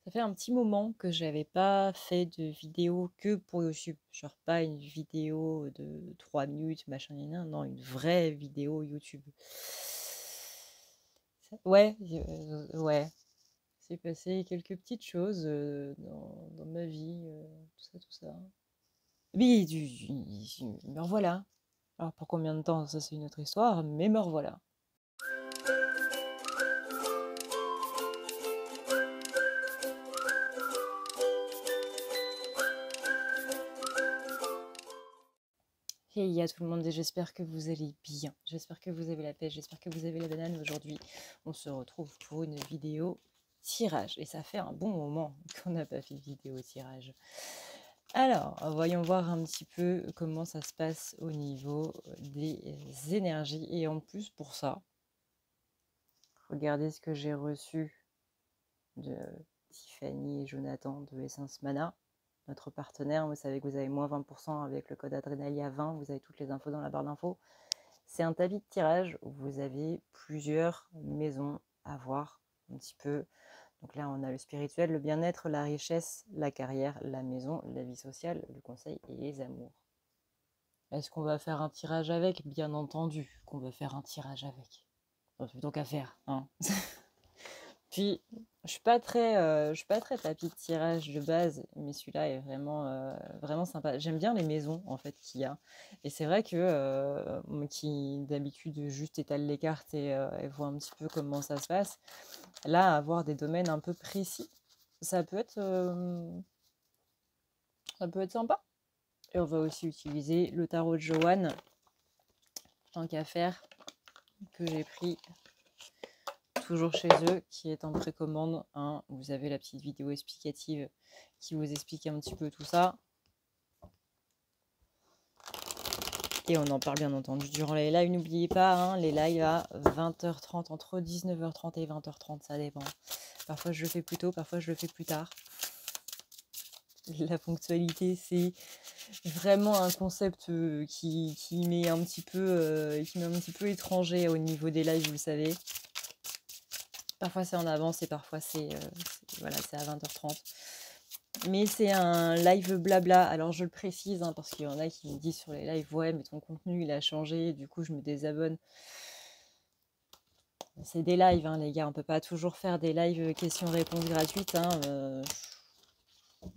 Ça fait un petit moment que j'avais pas fait de vidéo que pour YouTube. Genre pas une vidéo de 3 minutes, machin, non, une vraie vidéo YouTube. Ouais, ouais. C'est passé quelques petites choses dans ma vie, tout ça, tout ça. Oui, me revoilà. Alors pour combien de temps, ça c'est une autre histoire, mais me revoilà. Hey à tout le monde et j'espère que vous allez bien. J'espère que vous avez la pêche, j'espère que vous avez la banane. Aujourd'hui, on se retrouve pour une vidéo tirage. Et ça fait un bon moment qu'on n'a pas fait de vidéo tirage. Alors, voyons voir un petit peu comment ça se passe au niveau des énergies. Et en plus, pour ça, regardez ce que j'ai reçu de Tiffany et Jonathan de Essence Mana, notre partenaire. Vous savez que vous avez moins 20% avec le code Adrenalia 20. Vous avez toutes les infos dans la barre d'infos. C'est un tapis de tirage où vous avez plusieurs maisons à voir un petit peu. Donc là, on a le spirituel, le bien-être, la richesse, la carrière, la maison, la vie sociale, le conseil et les amours. Est-ce qu'on va faire un tirage avec? Bien entendu qu'on va faire un tirage avec. Donc à faire, hein. Puis, je suis pas très tapis de tirage de base, mais celui-là est vraiment sympa. J'aime bien les maisons en fait qu'il y a. Et c'est vrai que moi qui d'habitude juste étale les cartes et vois un petit peu comment ça se passe, là, avoir des domaines un peu précis, ça peut être, ça peut être sympa. Et on va aussi utiliser le tarot de Joanne, tant qu'à faire, que j'ai pris toujours chez eux, qui est en précommande. Hein. Vous avez la petite vidéo explicative qui vous explique un petit peu tout ça. Et on en parle bien entendu durant les lives. N'oubliez pas, hein, les lives à 20h30, entre 19h30 et 20h30, ça dépend. Parfois je le fais plus tôt, parfois je le fais plus tard. La ponctualité, c'est vraiment un concept qui m'est un petit peu étranger au niveau des lives, vous le savez. Parfois c'est en avance et parfois c'est voilà, c'est à 20h30. Mais c'est un live blabla. Alors je le précise hein, parce qu'il y en a qui me disent sur les lives ouais mais ton contenu il a changé, du coup je me désabonne. C'est des lives hein, les gars, on peut pas toujours faire des lives questions-réponses gratuites. Hein,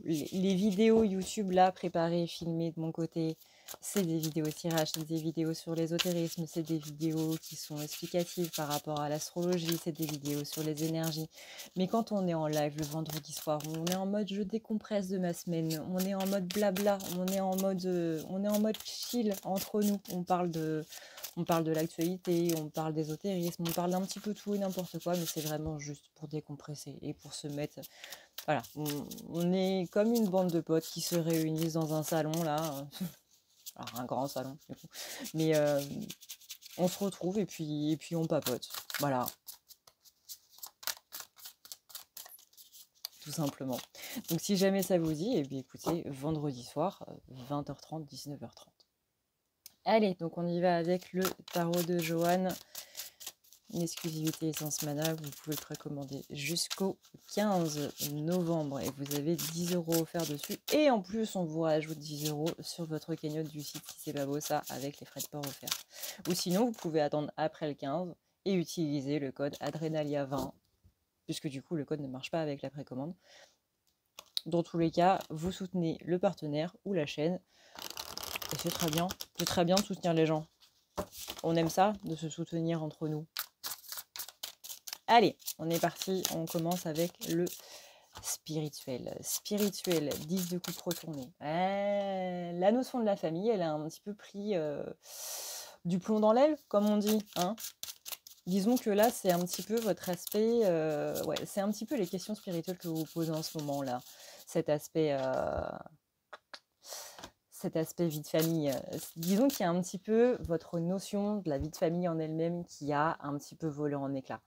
les vidéos YouTube là préparées, filmées de mon côté, c'est des vidéos tirage, c'est des vidéos sur l'ésotérisme, c'est des vidéos qui sont explicatives par rapport à l'astrologie, c'est des vidéos sur les énergies. Mais quand on est en live le vendredi soir, on est en mode je décompresse de ma semaine, on est en mode blabla, on est en mode chill entre nous, on parle de l'actualité, on parle d'ésotérisme, on parle d'un petit peu tout et n'importe quoi, mais c'est vraiment juste pour décompresser et pour se mettre. Voilà, on est comme une bande de potes qui se réunissent dans un salon là, alors un grand salon du coup, mais on se retrouve et puis on papote, voilà, tout simplement. Donc si jamais ça vous dit, eh bien écoutez, vendredi soir, 20h30, 19h30. Allez, donc on y va avec le tarot de Joanne. Une exclusivité Essence Mana, vous pouvez le précommander jusqu'au 15 novembre et vous avez 10 € offerts dessus. Et en plus, on vous rajoute 10 € sur votre cagnotte du site si c'est pas beau ça, avec les frais de port offerts. Ou sinon, vous pouvez attendre après le 15 et utiliser le code Adrenalia20, puisque du coup, le code ne marche pas avec la précommande. Dans tous les cas, vous soutenez le partenaire ou la chaîne. Et c'est très bien. C'est très bien de soutenir les gens. On aime ça, de se soutenir entre nous. Allez, on est parti, on commence avec le spirituel. Spirituel, 10 de coupe retournée. La notion de la famille, elle a un petit peu pris du plomb dans l'aile, comme on dit. Hein. Disons que là, c'est un petit peu votre aspect... ouais, c'est un petit peu les questions spirituelles que vous vous posez en ce moment-là. Cet aspect vie de famille. Disons qu'il y a un petit peu votre notion de la vie de famille en elle-même qui a un petit peu volé en éclats.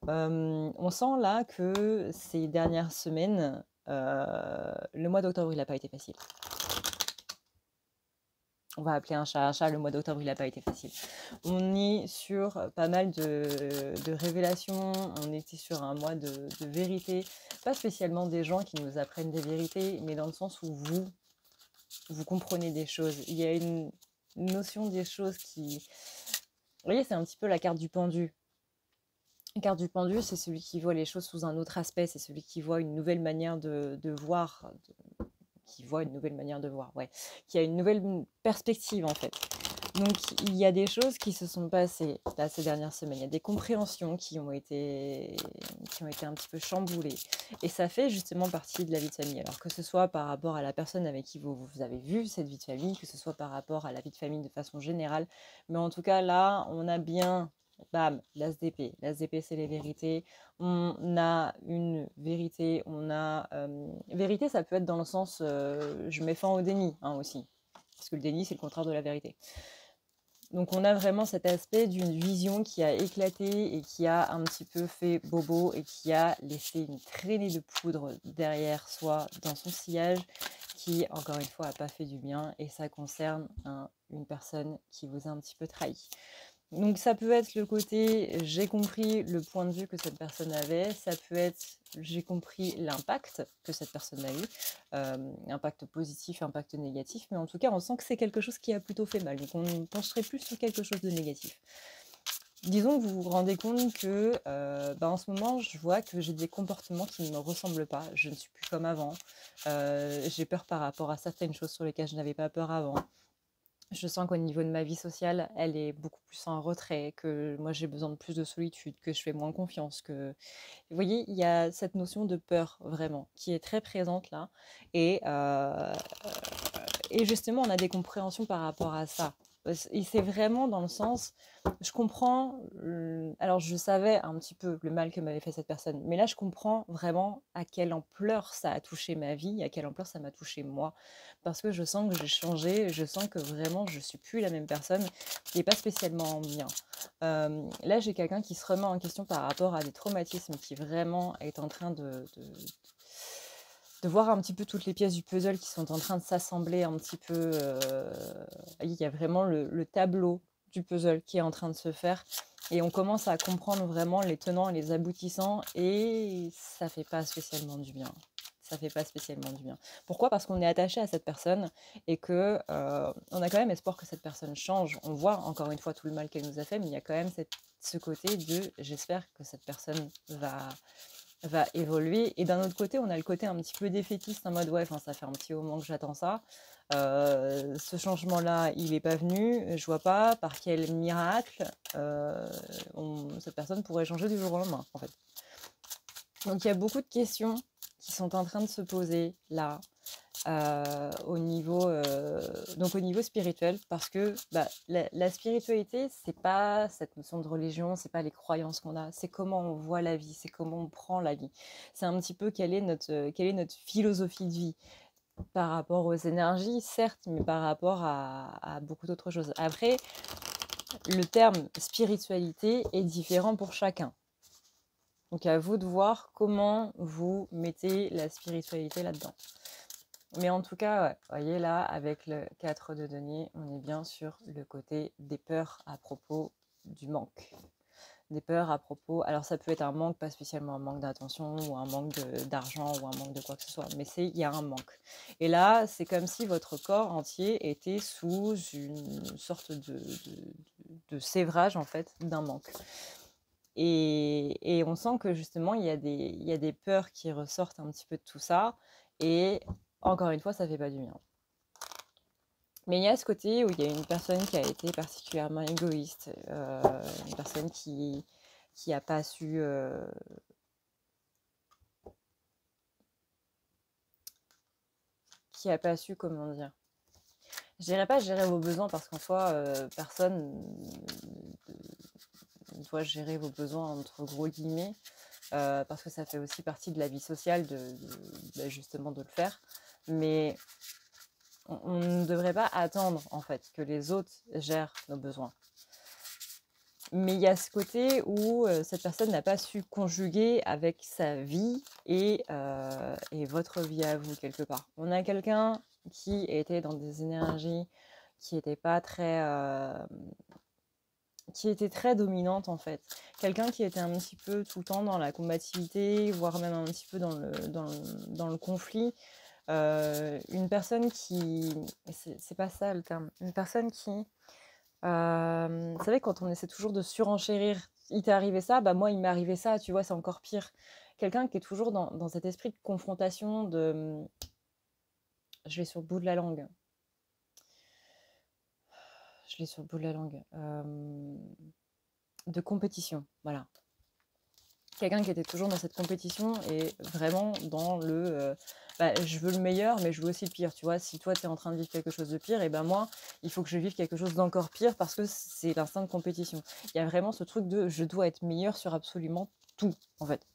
On sent là que ces dernières semaines, le mois d'octobre, il n'a pas été facile. On va appeler un chat, le mois d'octobre, il n'a pas été facile. On est sur pas mal de révélations, on était sur un mois de vérité, pas spécialement des gens qui nous apprennent des vérités, mais dans le sens où vous comprenez des choses. Il y a une notion des choses qui... Vous voyez, c'est un petit peu la carte du pendu. La carte du pendu, c'est celui qui voit les choses sous un autre aspect, c'est celui qui voit une nouvelle manière de voir, qui voit une nouvelle manière de voir, ouais, qui a une nouvelle perspective en fait. Donc il y a des choses qui se sont passées là, ces dernières semaines, il y a des compréhensions qui ont été un petit peu chamboulées. Et ça fait justement partie de la vie de famille. Alors que ce soit par rapport à la personne avec qui vous avez vu cette vie de famille, que ce soit par rapport à la vie de famille de façon générale. Mais en tout cas là, on a bien, bam, l'ASDP. L'ASDP, c'est les vérités. On a une vérité, on a... vérité, ça peut être dans le sens, je mets fin au déni hein, aussi. Parce que le déni, c'est le contraire de la vérité. Donc on a vraiment cet aspect d'une vision qui a éclaté et qui a un petit peu fait bobo et qui a laissé une traînée de poudre derrière soi dans son sillage qui, encore une fois, n'a pas fait du bien et ça concerne une personne qui vous a un petit peu trahi. Donc ça peut être le côté j'ai compris le point de vue que cette personne avait, ça peut être j'ai compris l'impact que cette personne a eu, impact positif, impact négatif, mais en tout cas on sent que c'est quelque chose qui a plutôt fait mal, donc on pencherait plus sur quelque chose de négatif. Disons que vous vous rendez compte que en ce moment je vois que j'ai des comportements qui ne me ressemblent pas, je ne suis plus comme avant, j'ai peur par rapport à certaines choses sur lesquelles je n'avais pas peur avant. Je sens qu'au niveau de ma vie sociale, elle est beaucoup plus en retrait, que moi j'ai besoin de plus de solitude, que je fais moins confiance, que... Vous voyez, il y a cette notion de peur, vraiment, qui est très présente là. Et justement, on a des compréhensions par rapport à ça. Et c'est vraiment dans le sens, je comprends, alors je savais un petit peu le mal que m'avait fait cette personne, mais là je comprends vraiment à quelle ampleur ça a touché ma vie, à quelle ampleur ça m'a touché moi, parce que je sens que j'ai changé, je sens que vraiment je suis plus la même personne, et pas spécialement bien. Là j'ai quelqu'un qui se remet en question par rapport à des traumatismes, qui vraiment est en train de voir un petit peu toutes les pièces du puzzle qui sont en train de s'assembler un petit peu. Il y a vraiment le tableau du puzzle qui est en train de se faire. Et on commence à comprendre vraiment les tenants et les aboutissants. Et ça fait pas spécialement du bien. Ça fait pas spécialement du bien. Pourquoi? Parce qu'on est attaché à cette personne et que on a quand même espoir que cette personne change. On voit encore une fois tout le mal qu'elle nous a fait, mais il y a quand même ce côté de j'espère que cette personne va évoluer. Et d'un autre côté, on a le côté un petit peu défaitiste en mode ouais, ça fait un petit moment que j'attends ça. Ce changement-là, il n'est pas venu. Je vois pas par quel miracle cette personne pourrait changer du jour au lendemain, en fait. Donc il y a beaucoup de questions qui sont en train de se poser là. Au niveau spirituel, parce que la spiritualité, c'est pas cette notion de religion, c'est pas les croyances qu'on a, c'est comment on voit la vie, c'est comment on prend la vie. C'est un petit peu quelle est notre philosophie de vie par rapport aux énergies, certes, mais par rapport à beaucoup d'autres choses. Après, le terme spiritualité est différent pour chacun. Donc à vous de voir comment vous mettez la spiritualité là-dedans. Mais en tout cas, ouais, voyez là, avec le 4 de denier, on est bien sur le côté des peurs à propos du manque. Des peurs à propos, alors ça peut être un manque, pas spécialement un manque d'attention ou un manque d'argent ou un manque de quoi que ce soit, mais il y a un manque. Et là, c'est comme si votre corps entier était sous une sorte de sévrage en fait d'un manque. Et on sent que justement, il y a des peurs qui ressortent un petit peu de tout ça. Et encore une fois, ça fait pas du bien. Mais il y a ce côté où il y a une personne qui a été particulièrement égoïste, une personne qui a pas su... qui a pas su, comment dire... Je dirais pas gérer vos besoins parce qu'en soi, personne doit gérer vos besoins entre gros guillemets, parce que ça fait aussi partie de la vie sociale justement de le faire. Mais on ne devrait pas attendre en fait que les autres gèrent nos besoins. Mais il y a ce côté où cette personne n'a pas su conjuguer avec sa vie et votre vie à vous quelque part. On a quelqu'un qui était dans des énergies qui était pas très... qui était très dominante en fait. Quelqu'un qui était un petit peu tout le temps dans la combativité, voire même un petit peu dans le conflit. Une personne qui... C'est pas ça le terme. Une personne qui... vous savez, quand on essaie toujours de surenchérir, il t'est arrivé ça, bah moi il m'est arrivé ça, tu vois, c'est encore pire. Quelqu'un qui est toujours dans cet esprit de confrontation, de... Je l'ai sur le bout de la langue. Je l'ai sur le bout de la langue. De compétition, voilà. Quelqu'un qui était toujours dans cette compétition et vraiment dans le je veux le meilleur, mais je veux aussi le pire. Tu vois, si toi tu es en train de vivre quelque chose de pire, et ben moi, il faut que je vive quelque chose d'encore pire parce que c'est l'instinct de compétition. Il y a vraiment ce truc de je dois être meilleur sur absolument tout, en fait.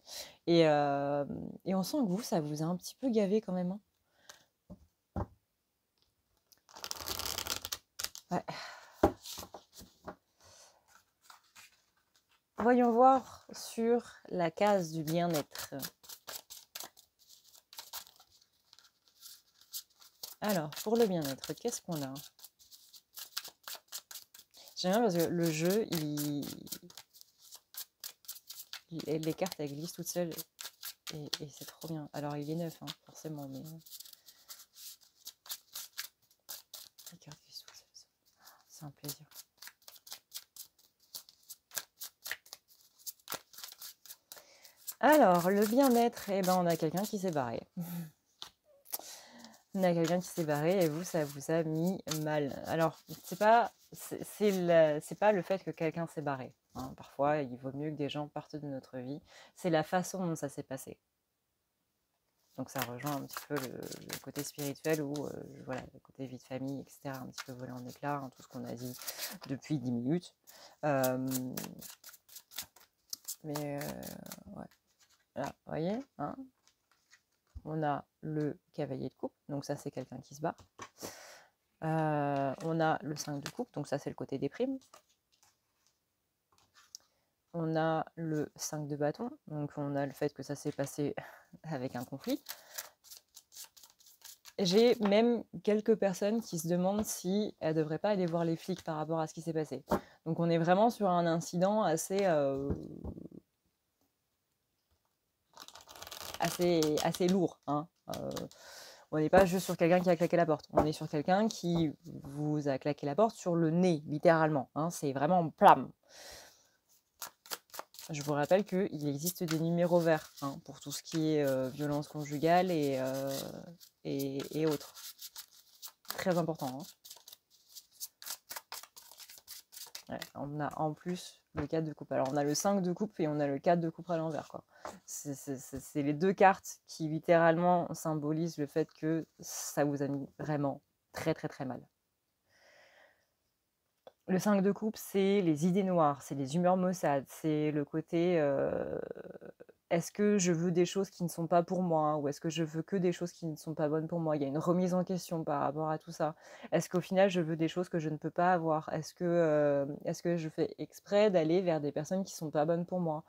Et on sent que vous, ça vous a un petit peu gavé quand même. Hein. Ouais. Voyons voir sur la case du bien-être. Alors, pour le bien-être, qu'est-ce qu'on a? J'aime bien parce que le jeu, les cartes, elles glissent toutes seules et c'est trop bien. Alors, il est neuf, hein, forcément, mais... Les cartes glissent toutes seules, c'est un plaisir. Alors, le bien-être, eh ben, on a quelqu'un qui s'est barré. On a quelqu'un qui s'est barré et vous, ça vous a mis mal. Alors, c'est pas le fait que quelqu'un s'est barré. Hein. Parfois, il vaut mieux que des gens partent de notre vie. C'est la façon dont ça s'est passé. Donc ça rejoint un petit peu le côté spirituel ou voilà, le côté vie de famille, etc. Un petit peu volé en éclats, hein, tout ce qu'on a dit depuis 10 minutes. Mais ouais. Là, vous voyez, hein, on a le cavalier de coupe, donc ça c'est quelqu'un qui se bat. On a le 5 de coupe, donc ça c'est le côté déprime. On a le 5 de bâton, donc on a le fait que ça s'est passé avec un conflit. J'ai même quelques personnes qui se demandent si elles ne devraient pas aller voir les flics par rapport à ce qui s'est passé. Donc on est vraiment sur un incident assez lourd. Hein. On n'est pas juste sur quelqu'un qui a claqué la porte. On est sur quelqu'un qui vous a claqué la porte sur le nez, littéralement. Hein. C'est vraiment plam. Je vous rappelle qu'il existe des numéros verts hein, pour tout ce qui est violence conjugale et autres. Très important. Hein. Ouais, on a en plus le 4 de coupe. Alors on a le 5 de coupe et on a le 4 de coupe à l'envers. C'est les deux cartes qui littéralement symbolisent le fait que ça vous a mis vraiment très très très mal. Le 5 de coupe, c'est les idées noires, c'est les humeurs maussades, c'est le côté est-ce que je veux des choses qui ne sont pas pour moi ou est-ce que je veux que des choses qui ne sont pas bonnes pour moi? Il y a une remise en question par rapport à tout ça. Est-ce qu'au final, je veux des choses que je ne peux pas avoir? Est-ce que je fais exprès d'aller vers des personnes qui ne sont pas bonnes pour moi?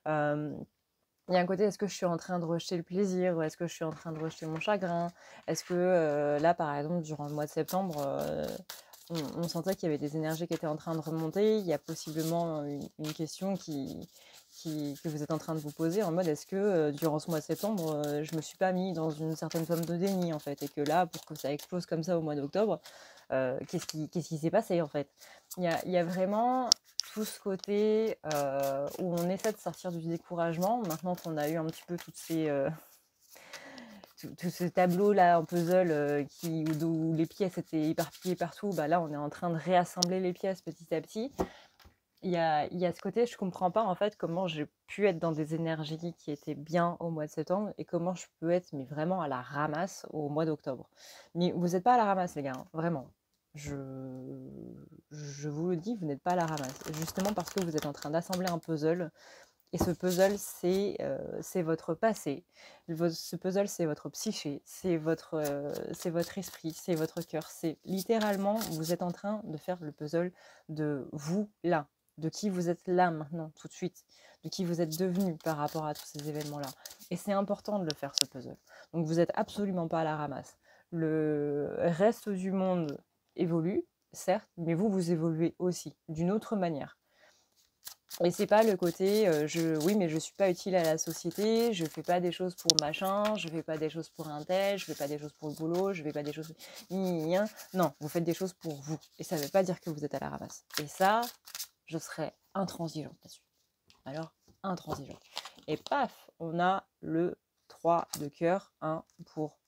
Il y a un côté, est-ce que je suis en train de rejeter le plaisir ou est-ce que je suis en train de rejeter mon chagrin? Est-ce que là, par exemple, durant le mois de septembre, on sentait qu'il y avait des énergies qui étaient en train de remonter. Il y a possiblement une question que vous êtes en train de vous poser en mode est-ce que durant ce mois de septembre, je ne me suis pas mis dans une certaine forme de déni en fait et que là, pour que ça explose comme ça au mois d'octobre, qu'est-ce qui s'est passé en fait? Il y a vraiment tout ce côté où on essaie de sortir du découragement. Maintenant qu'on a eu un petit peu toutes ces... tout ce tableau-là en puzzle où les pièces étaient éparpillées partout, bah là, on est en train de réassembler les pièces petit à petit. Il y a ce côté, je ne comprends pas en fait comment j'ai pu être dans des énergies qui étaient bien au mois de septembre et comment je peux être mais vraiment à la ramasse au mois d'octobre. Mais vous n'êtes pas à la ramasse, les gars, hein, vraiment. Je vous le dis, vous n'êtes pas à la ramasse. Justement parce que vous êtes en train d'assembler un puzzle. Et ce puzzle, c'est votre passé. Ce puzzle, c'est votre psyché, c'est votre esprit, c'est votre cœur. C'est littéralement, vous êtes en train de faire le puzzle de vous là, de qui vous êtes là maintenant, tout de suite, de qui vous êtes devenu par rapport à tous ces événements-là. Et c'est important de le faire, ce puzzle. Donc vous n'êtes absolument pas à la ramasse. Le reste du monde évolue. certes, mais vous évoluez aussi d'une autre manière. Et c'est pas le côté oui, mais je suis pas utile à la société, je fais pas des choses pour machin, je fais pas des choses pour un tel, je fais pas des choses pour le boulot, je fais pas des choses. Non, vous faites des choses pour vous. Et ça veut pas dire que vous êtes à la ramasse. Et ça, je serais intransigeante là-dessus. Alors, intransigeante. Et paf, on a le 3 de cœur, pour.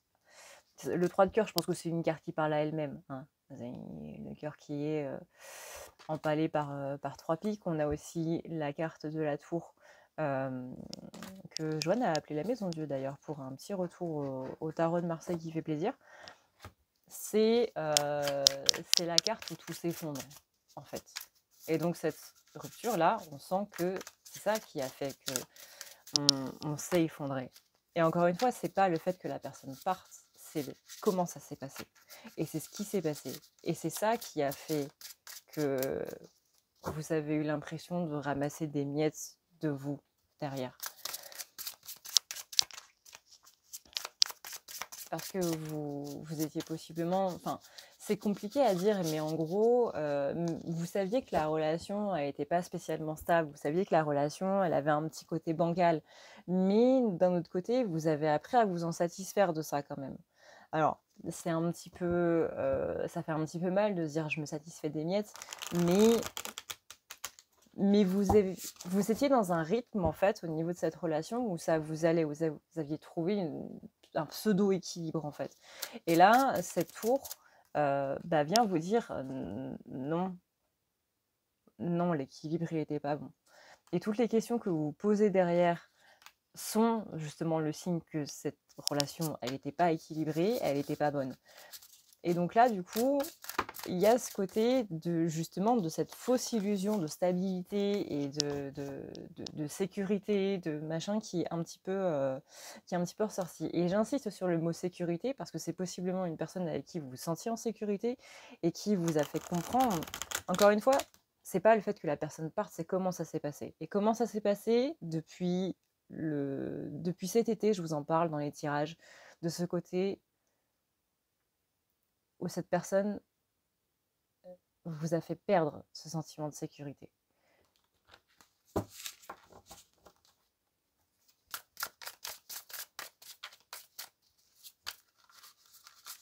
Le 3 de cœur, je pense que c'est une carte qui parle à elle-même. Le cœur qui est empalé par 3 piques. On a aussi la carte de la tour que Joanne a appelée la maison Dieu d'ailleurs pour un petit retour au tarot de Marseille qui fait plaisir. C'est la carte où tout s'effondre en fait. Et donc cette rupture là, on sent que c'est ça qui a fait que on s'est effondré. Et encore une fois, c'est pas le fait que la personne parte, c'est comment ça s'est passé. Et c'est ce qui s'est passé. Et c'est ça qui a fait que vous avez eu l'impression de ramasser des miettes de vous derrière. Parce que vous étiez possiblement... Enfin, c'est compliqué à dire, mais en gros, vous saviez que la relation, elle n'était pas spécialement stable. Vous saviez que la relation, elle avait un petit côté bancal. Mais d'un autre côté, vous avez appris à vous en satisfaire de ça quand même. Alors, c'est un petit peu... ça fait un petit peu mal de se dire je me satisfais des miettes, mais vous étiez dans un rythme, en fait, au niveau de cette relation où ça vous allait, vous aviez trouvé un pseudo-équilibre, en fait. Et là, cette tour vient vous dire non, non, l'équilibre, il n'était pas bon. Et toutes les questions que vous posez derrière sont justement le signe que cette relation, elle n'était pas équilibrée, elle n'était pas bonne. Et donc là, du coup, il y a ce côté justement de cette fausse illusion de stabilité et de sécurité, de machin qui est un petit peu ressorti. Et j'insiste sur le mot sécurité parce que c'est possiblement une personne avec qui vous vous sentiez en sécurité et qui vous a fait comprendre. Encore une fois, c'est pas le fait que la personne parte, c'est comment ça s'est passé. Et comment ça s'est passé depuis cet été, je vous en parle dans les tirages, de ce côté où cette personne vous a fait perdre ce sentiment de sécurité.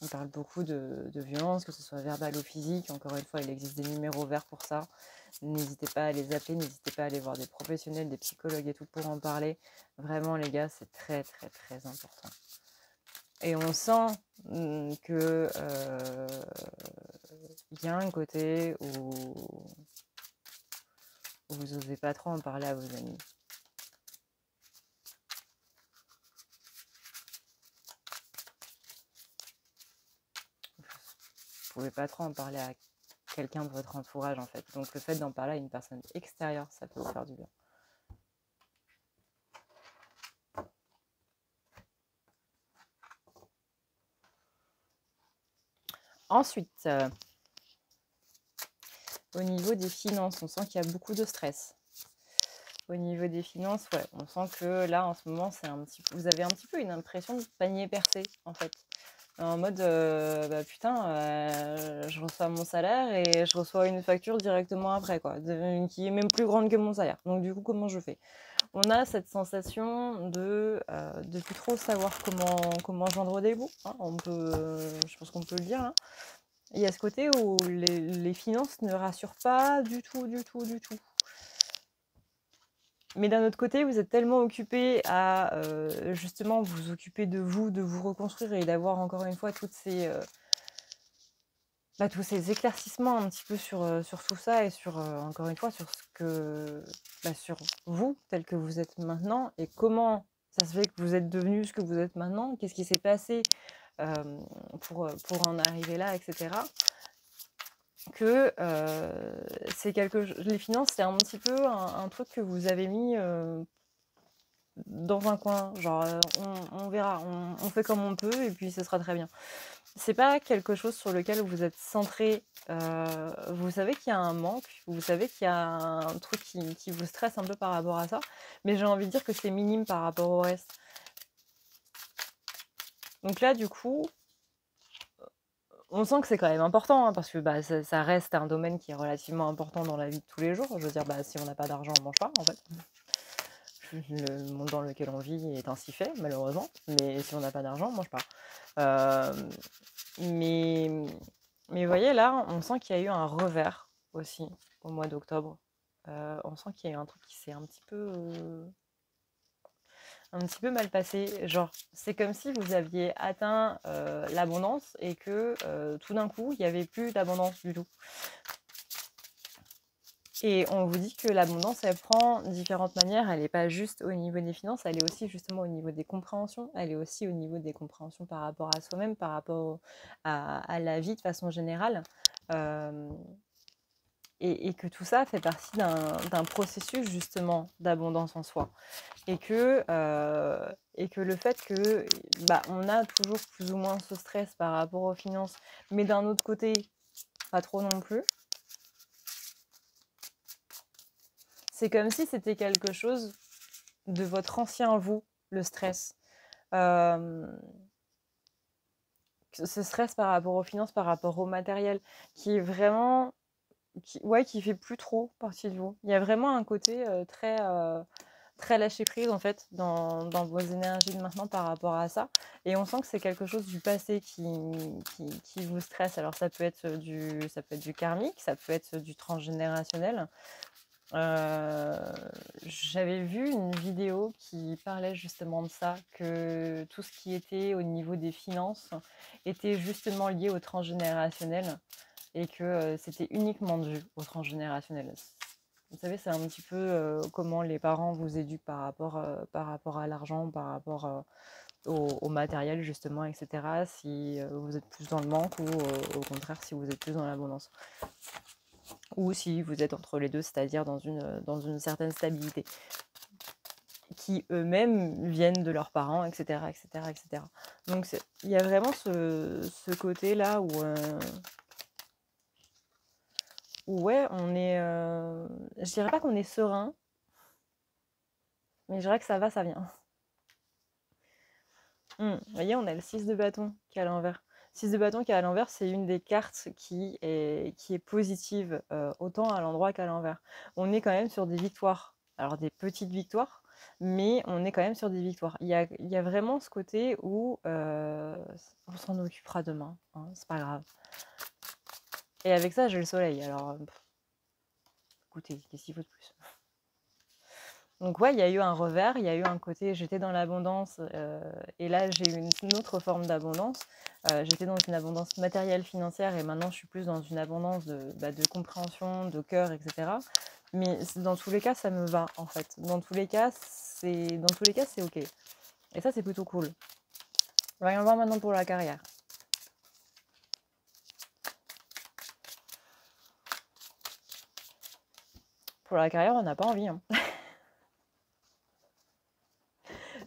On parle beaucoup de violence, que ce soit verbale ou physique. Encore une fois, il existe des numéros verts pour ça. N'hésitez pas à les appeler, n'hésitez pas à aller voir des professionnels, des psychologues et tout pour en parler. Vraiment, les gars, c'est très, très, très important. Et on sent que y a un côté où vous n'osez pas trop en parler à vos amis. Vous pouvez pas trop en parler à quelqu'un de votre entourage en fait. Donc le fait d'en parler à une personne extérieure, ça peut vous faire du bien. Ensuite, au niveau des finances, on sent qu'il y a beaucoup de stress. Au niveau des finances, ouais, on sent que là, en ce moment, vous avez un petit peu une impression de panier percé, en fait. En mode, putain, je reçois mon salaire et je reçois une facture directement après, quoi, qui est même plus grande que mon salaire. Donc du coup, comment je fais ? On a cette sensation de plus trop savoir comment joindre des bouts. Je pense qu'on peut le dire. Hein. Il y a ce côté où les finances ne rassurent pas du tout. Mais d'un autre côté, vous êtes tellement occupé à justement vous occuper de vous reconstruire et d'avoir encore une fois tous ces éclaircissements un petit peu sur tout ça et encore une fois sur sur vous tel que vous êtes maintenant et comment ça se fait que vous êtes devenu ce que vous êtes maintenant, qu'est-ce qui s'est passé pour en arriver là, etc. Que les finances, c'est un petit peu un truc que vous avez mis dans un coin, genre on verra, on fait comme on peut et puis ce sera très bien. C'est pas quelque chose sur lequel vous êtes centré, vous savez qu'il y a un manque, vous savez qu'il y a un truc qui vous stresse un peu par rapport à ça, mais j'ai envie de dire que c'est minime par rapport au reste. Donc là, du coup, On sent que c'est quand même important, hein, parce que bah, ça reste un domaine qui est relativement important dans la vie de tous les jours. Je veux dire, bah, si on n'a pas d'argent, on mange pas, en fait. Le monde dans lequel on vit est ainsi fait, malheureusement. Mais si on n'a pas d'argent, on mange pas. Euh, mais, mais vous voyez, là, on sent qu'il y a eu un revers aussi au mois d'octobre. On sent qu'il y a eu un truc qui s'est un petit peu mal passé. Genre, c'est comme si vous aviez atteint l'abondance et que tout d'un coup, il n'y avait plus d'abondance du tout. Et on vous dit que l'abondance, elle prend différentes manières. Elle n'est pas juste au niveau des finances, elle est aussi justement au niveau des compréhensions. Elle est aussi au niveau des compréhensions par rapport à soi-même, par rapport à la vie de façon générale. Euh, et que tout ça fait partie d'un processus justement d'abondance en soi. Et que le fait que bah, on a toujours plus ou moins ce stress par rapport aux finances, mais d'un autre côté, pas trop non plus. C'est comme si c'était quelque chose de votre ancien vous, le stress. Ce stress par rapport aux finances, par rapport au matériel, qui est vraiment... qui fait plus trop partie de vous. Il y a vraiment un côté très lâcher prise en fait dans vos énergies de maintenant par rapport à ça. Et on sent que c'est quelque chose du passé qui vous stresse. Alors ça peut être du karmique, ça peut être du transgénérationnel. J'avais vu une vidéo qui parlait justement de ça, que tout ce qui était au niveau des finances était justement lié au transgénérationnel et que c'était uniquement dû au transgénérationnel. Vous savez, c'est un petit peu comment les parents vous éduquent par rapport à l'argent, par rapport au matériel justement, etc. Si vous êtes plus dans le manque ou au contraire si vous êtes plus dans l'abondance. Ou si vous êtes entre les deux, c'est-à-dire dans une certaine stabilité, qui eux-mêmes viennent de leurs parents, etc. etc., etc. Donc il y a vraiment ce côté-là où ouais, on est... je dirais pas qu'on est serein, mais je dirais que ça va, ça vient. Vous voyez, on a le 6 de bâton qui est à l'envers. 6 de bâton qui est à l'envers, c'est une des cartes qui est positive, autant à l'endroit qu'à l'envers. On est quand même sur des victoires. Alors des petites victoires, mais on est quand même sur des victoires. Il y a vraiment ce côté où on s'en occupera demain, hein, c'est pas grave. Et avec ça, j'ai le soleil. Alors, écoutez, qu'est-ce qu'il faut de plus? Donc ouais, il y a eu un revers, il y a eu un côté, j'étais dans l'abondance, et là j'ai eu une autre forme d'abondance. J'étais dans une abondance matérielle, financière, et maintenant je suis plus dans une abondance de compréhension, de cœur, etc. Mais dans tous les cas, ça me va, en fait. Dans tous les cas, c'est OK. Et ça, c'est plutôt cool. On va y en voir maintenant pour la carrière. Pour la carrière, on n'a pas envie, hein.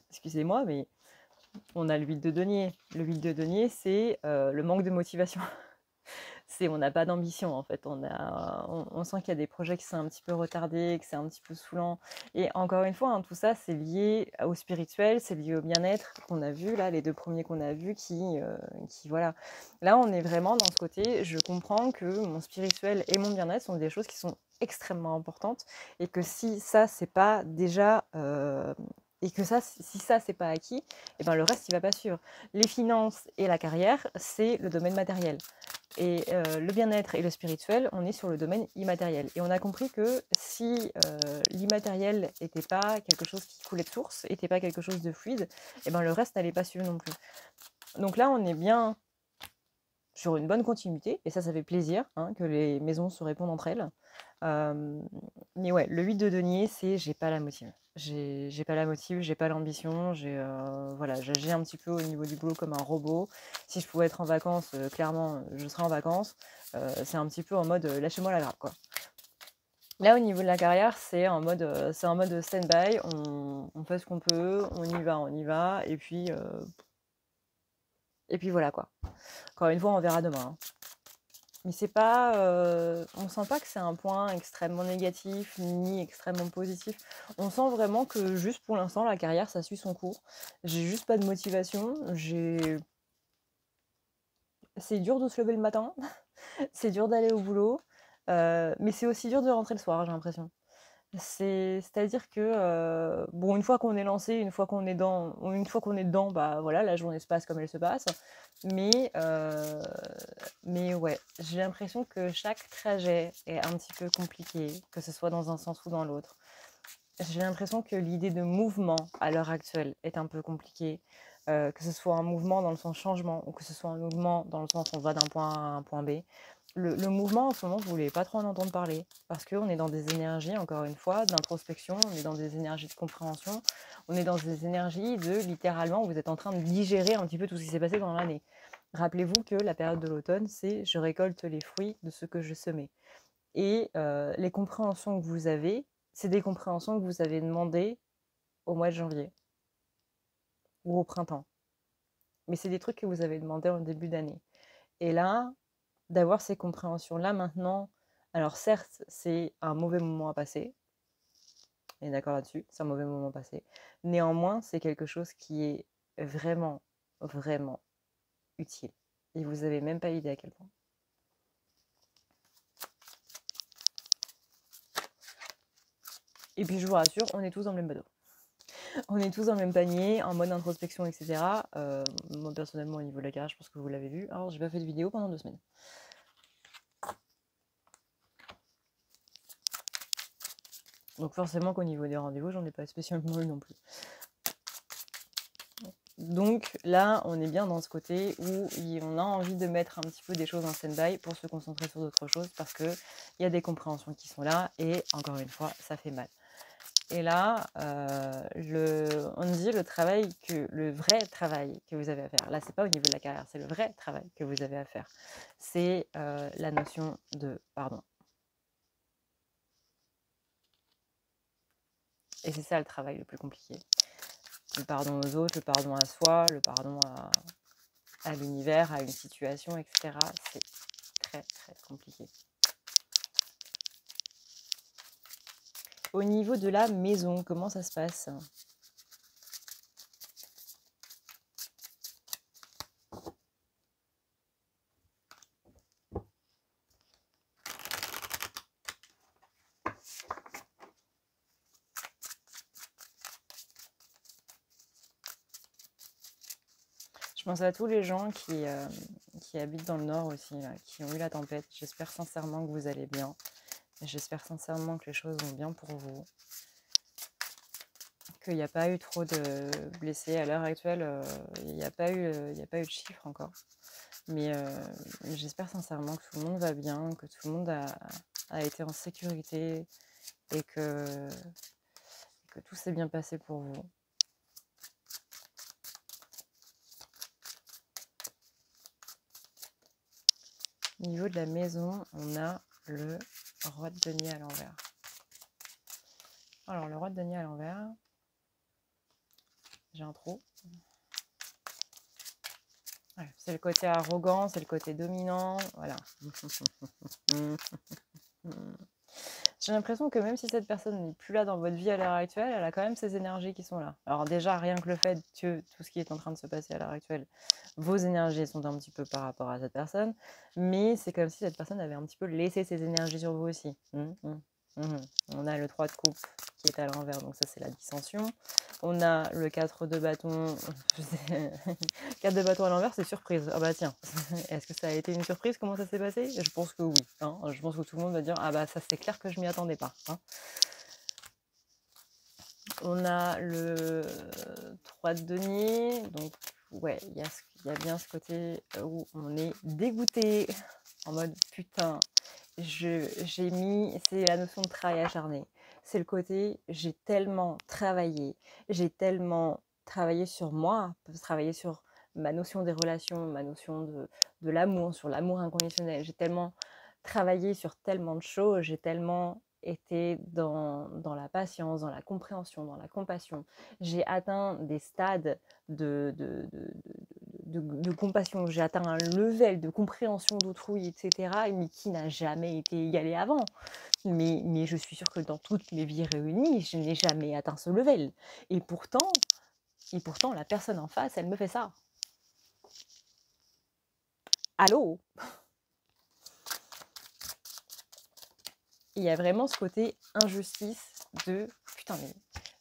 Excusez-moi, mais on a l'huile de denier. L'huile de denier, c'est le manque de motivation. On n'a pas d'ambition en fait. On sent qu'il y a des projets qui sont un petit peu retardés, que c'est un petit peu saoulant. Et encore une fois, hein, tout ça, c'est lié au spirituel, c'est lié au bien-être qu'on a vu, là, les deux premiers qu'on a vus, qui voilà. Là, on est vraiment dans ce côté, je comprends que mon spirituel et mon bien-être sont des choses qui sont extrêmement importantes et que si ça, c'est pas déjà... et que ça, si ça, c'est pas acquis, et ben le reste, il va pas suivre. Les finances et la carrière, c'est le domaine matériel. Et le bien-être et le spirituel, on est sur le domaine immatériel. Et on a compris que si l'immatériel n'était pas quelque chose qui coulait de source, n'était pas quelque chose de fluide, et ben le reste n'allait pas suivre non plus. Donc là, on est bien sur une bonne continuité, et ça fait plaisir, hein, que les maisons se répondent entre elles. Mais ouais, le 8 de denier, c'est j'ai pas la motive. J'ai pas la motive, j'ai pas l'ambition, voilà, j'agis un petit peu au niveau du boulot comme un robot. Si je pouvais être en vacances, clairement, je serais en vacances. C'est un petit peu en mode lâchez-moi la grappe, quoi. Là, au niveau de la carrière, c'est en mode stand-by, on fait ce qu'on peut, on y va, et puis voilà, quoi. Encore une fois, on verra demain, hein. Mais c'est pas, on sent pas que c'est un point extrêmement négatif ni extrêmement positif. On sent vraiment que juste pour l'instant la carrière ça suit son cours. J'ai juste pas de motivation, c'est dur de se lever le matin, c'est dur d'aller au boulot, mais c'est aussi dur de rentrer le soir, j'ai l'impression. C'est-à-dire que, bon, une fois qu'on est lancé, une fois qu'on est dedans, bah, voilà, la journée se passe comme elle se passe. Mais, mais ouais, j'ai l'impression que chaque trajet est un petit peu compliqué, que ce soit dans un sens ou dans l'autre. J'ai l'impression que l'idée de mouvement, à l'heure actuelle, est un peu compliquée, que ce soit un mouvement dans le sens changement ou que ce soit un mouvement dans le sens on va d'un point A à un point B. Le mouvement, en ce moment, vous voulez pas trop en entendre parler parce qu'on est dans des énergies, encore une fois, d'introspection, on est dans des énergies de compréhension, on est dans des énergies de littéralement, vous êtes en train de digérer un petit peu tout ce qui s'est passé dans l'année. Rappelez-vous que la période de l'automne, c'est je récolte les fruits de ce que je semais. Et les compréhensions que vous avez, c'est des compréhensions que vous avez demandées au mois de janvier ou au printemps. Mais c'est des trucs que vous avez demandé en début d'année. Et là, d'avoir ces compréhensions-là maintenant, alors certes, c'est un mauvais moment à passer, on est d'accord là-dessus, c'est un mauvais moment passé. Néanmoins, c'est quelque chose qui est vraiment, vraiment utile. Et vous n'avez même pas idée à quel point. Et puis je vous rassure, on est tous dans le même bateau. On est tous dans le même panier, en mode introspection, etc. Moi, personnellement, au niveau de la carrière, je pense que vous l'avez vu. Alors, j'ai pas fait de vidéo pendant 2 semaines. Donc, forcément qu'au niveau des rendez-vous, j'en ai pas spécialement eu non plus. Donc, là, on est bien dans ce côté où on a envie de mettre un petit peu des choses en stand-by pour se concentrer sur d'autres choses parce qu'il y a des compréhensions qui sont là et, encore une fois, ça fait mal. Et là, on dit le vrai travail que vous avez à faire, là, c'est pas au niveau de la carrière, c'est le vrai travail que vous avez à faire. C'est la notion de pardon. Et c'est ça le travail le plus compliqué. Le pardon aux autres, le pardon à soi, le pardon à l'univers, à une situation, etc. C'est très, très compliqué. Au niveau de la maison, comment ça se passe ? Je pense à tous les gens qui habitent dans le nord aussi, là, qui ont eu la tempête. J'espère sincèrement que vous allez bien. J'espère sincèrement que les choses vont bien pour vous. Qu'il n'y a pas eu trop de blessés. À l'heure actuelle, il n'y a pas eu de chiffres encore. Mais j'espère sincèrement que tout le monde va bien, que tout le monde a été en sécurité et que tout s'est bien passé pour vous. Au niveau de la maison, on a le roi de denier à l'envers. Alors, le roi de denier à l'envers, j'ai un trou. Ouais, c'est le côté arrogant, c'est le côté dominant, voilà. J'ai l'impression que même si cette personne n'est plus là dans votre vie à l'heure actuelle, elle a quand même ces énergies qui sont là. Alors déjà, rien que le fait que tout ce qui est en train de se passer à l'heure actuelle, vos énergies sont un petit peu par rapport à cette personne, mais c'est comme si cette personne avait un petit peu laissé ses énergies sur vous aussi. On a le 3 de coupe qui est à l'envers, donc ça c'est la dissension. On a le 4 de bâton. 4 de bâton à l'envers, c'est surprise. Ah bah tiens, est-ce que ça a été une surprise? Comment ça s'est passé? Je pense que oui. Hein. Je pense que tout le monde va dire, ah bah ça c'est clair que je m'y attendais pas. Hein. On a le 3 de denier, donc ouais, il y a bien ce côté où on est dégoûté, en mode putain, c'est la notion de travail acharné. C'est le côté, j'ai tellement travaillé sur moi, travaillé sur ma notion des relations, ma notion de l'amour, sur l'amour inconditionnel. J'ai tellement travaillé sur tellement de choses, j'ai tellement été dans la patience, dans la compréhension, dans la compassion. J'ai atteint des stades de compassion, j'ai atteint un level de compréhension d'autrui, etc., mais qui n'a jamais été égalé avant. Mais je suis sûre que dans toutes mes vies réunies, je n'ai jamais atteint ce level. Et pourtant, la personne en face, elle me fait ça. allô? Il y a vraiment ce côté injustice de putain,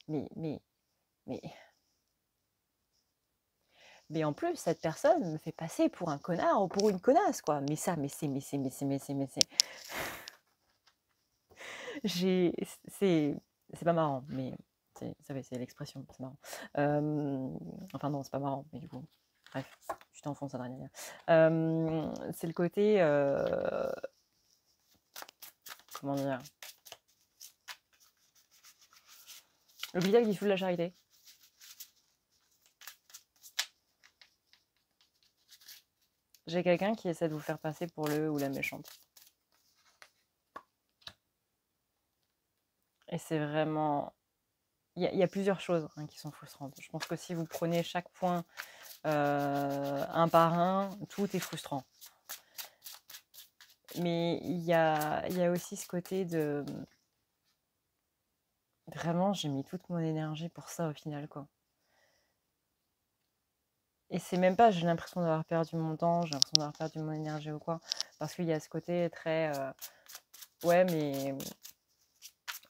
mais, mais, mais, mais en plus, cette personne me fait passer pour un connard ou pour une connasse, quoi. Mais ça, j'ai, c'est pas marrant, mais c'est l'expression, c'est marrant. Enfin non, c'est pas marrant, mais du coup, bref, je t'enfonce à rien. C'est le côté, comment dire, l'hôpital qui fout de la charité. J'ai quelqu'un qui essaie de vous faire passer pour le ou la méchante. Et c'est vraiment... Il y a plusieurs choses qui sont frustrantes. Je pense que si vous prenez chaque point un par un, tout est frustrant. Mais il y a aussi ce côté de... Vraiment, j'ai mis toute mon énergie pour ça au final, quoi. Et c'est même pas, j'ai l'impression d'avoir perdu mon temps, j'ai l'impression d'avoir perdu mon énergie ou quoi. Parce qu'il y a ce côté très... ouais, mais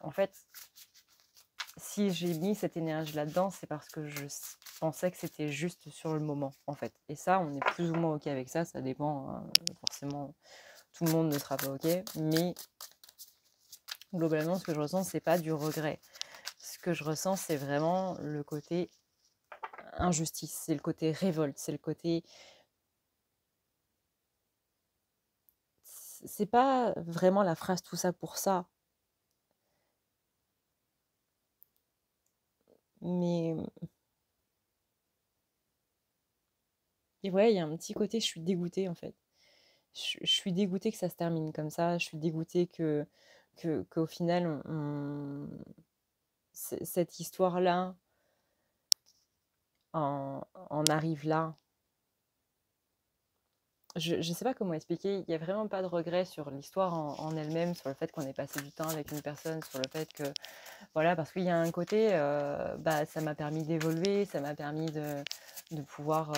en fait, si j'ai mis cette énergie là-dedans, c'est parce que je pensais que c'était juste sur le moment, en fait. Et ça, on est plus ou moins OK avec ça, ça dépend, hein, forcément, tout le monde ne sera pas OK, mais globalement, ce que je ressens, c'est pas du regret. Ce que je ressens, c'est vraiment le côté injustice, c'est le côté révolte, c'est le côté... C'est pas vraiment la phrase tout ça pour ça, mais... Et ouais, il y a un petit côté, je suis dégoûtée, en fait. Je suis dégoûtée que ça se termine comme ça, je suis dégoûtée qu'au final, cette histoire-là en arrive là. Je ne sais pas comment expliquer, il n'y a vraiment pas de regret sur l'histoire en elle-même, sur le fait qu'on ait passé du temps avec une personne, sur le fait que, voilà, parce qu'il y a un côté, ça m'a permis d'évoluer, ça m'a permis de pouvoir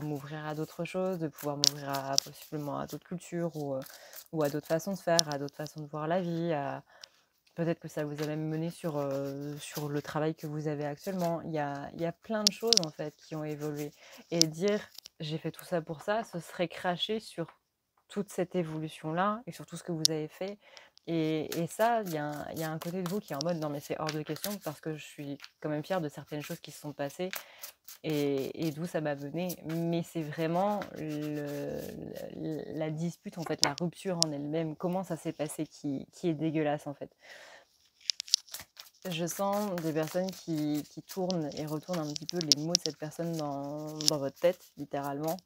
m'ouvrir à d'autres choses, de pouvoir m'ouvrir possiblement à d'autres cultures ou à d'autres façons de faire, à d'autres façons de voir la vie, peut-être que ça vous a même mené sur le travail que vous avez actuellement. Il y a plein de choses en fait qui ont évolué. Et dire j'ai fait tout ça pour ça, ce serait cracher sur toute cette évolution-là et sur tout ce que vous avez fait. Et ça, il y a un côté de vous qui est en mode non mais c'est hors de question parce que je suis quand même fière de certaines choses qui se sont passées et d'où ça m'a mené. Mais c'est vraiment la dispute, en fait, la rupture en elle-même, comment ça s'est passé qui est dégueulasse en fait. Je sens des personnes qui tournent et retournent un petit peu les mots de cette personne dans votre tête, littéralement.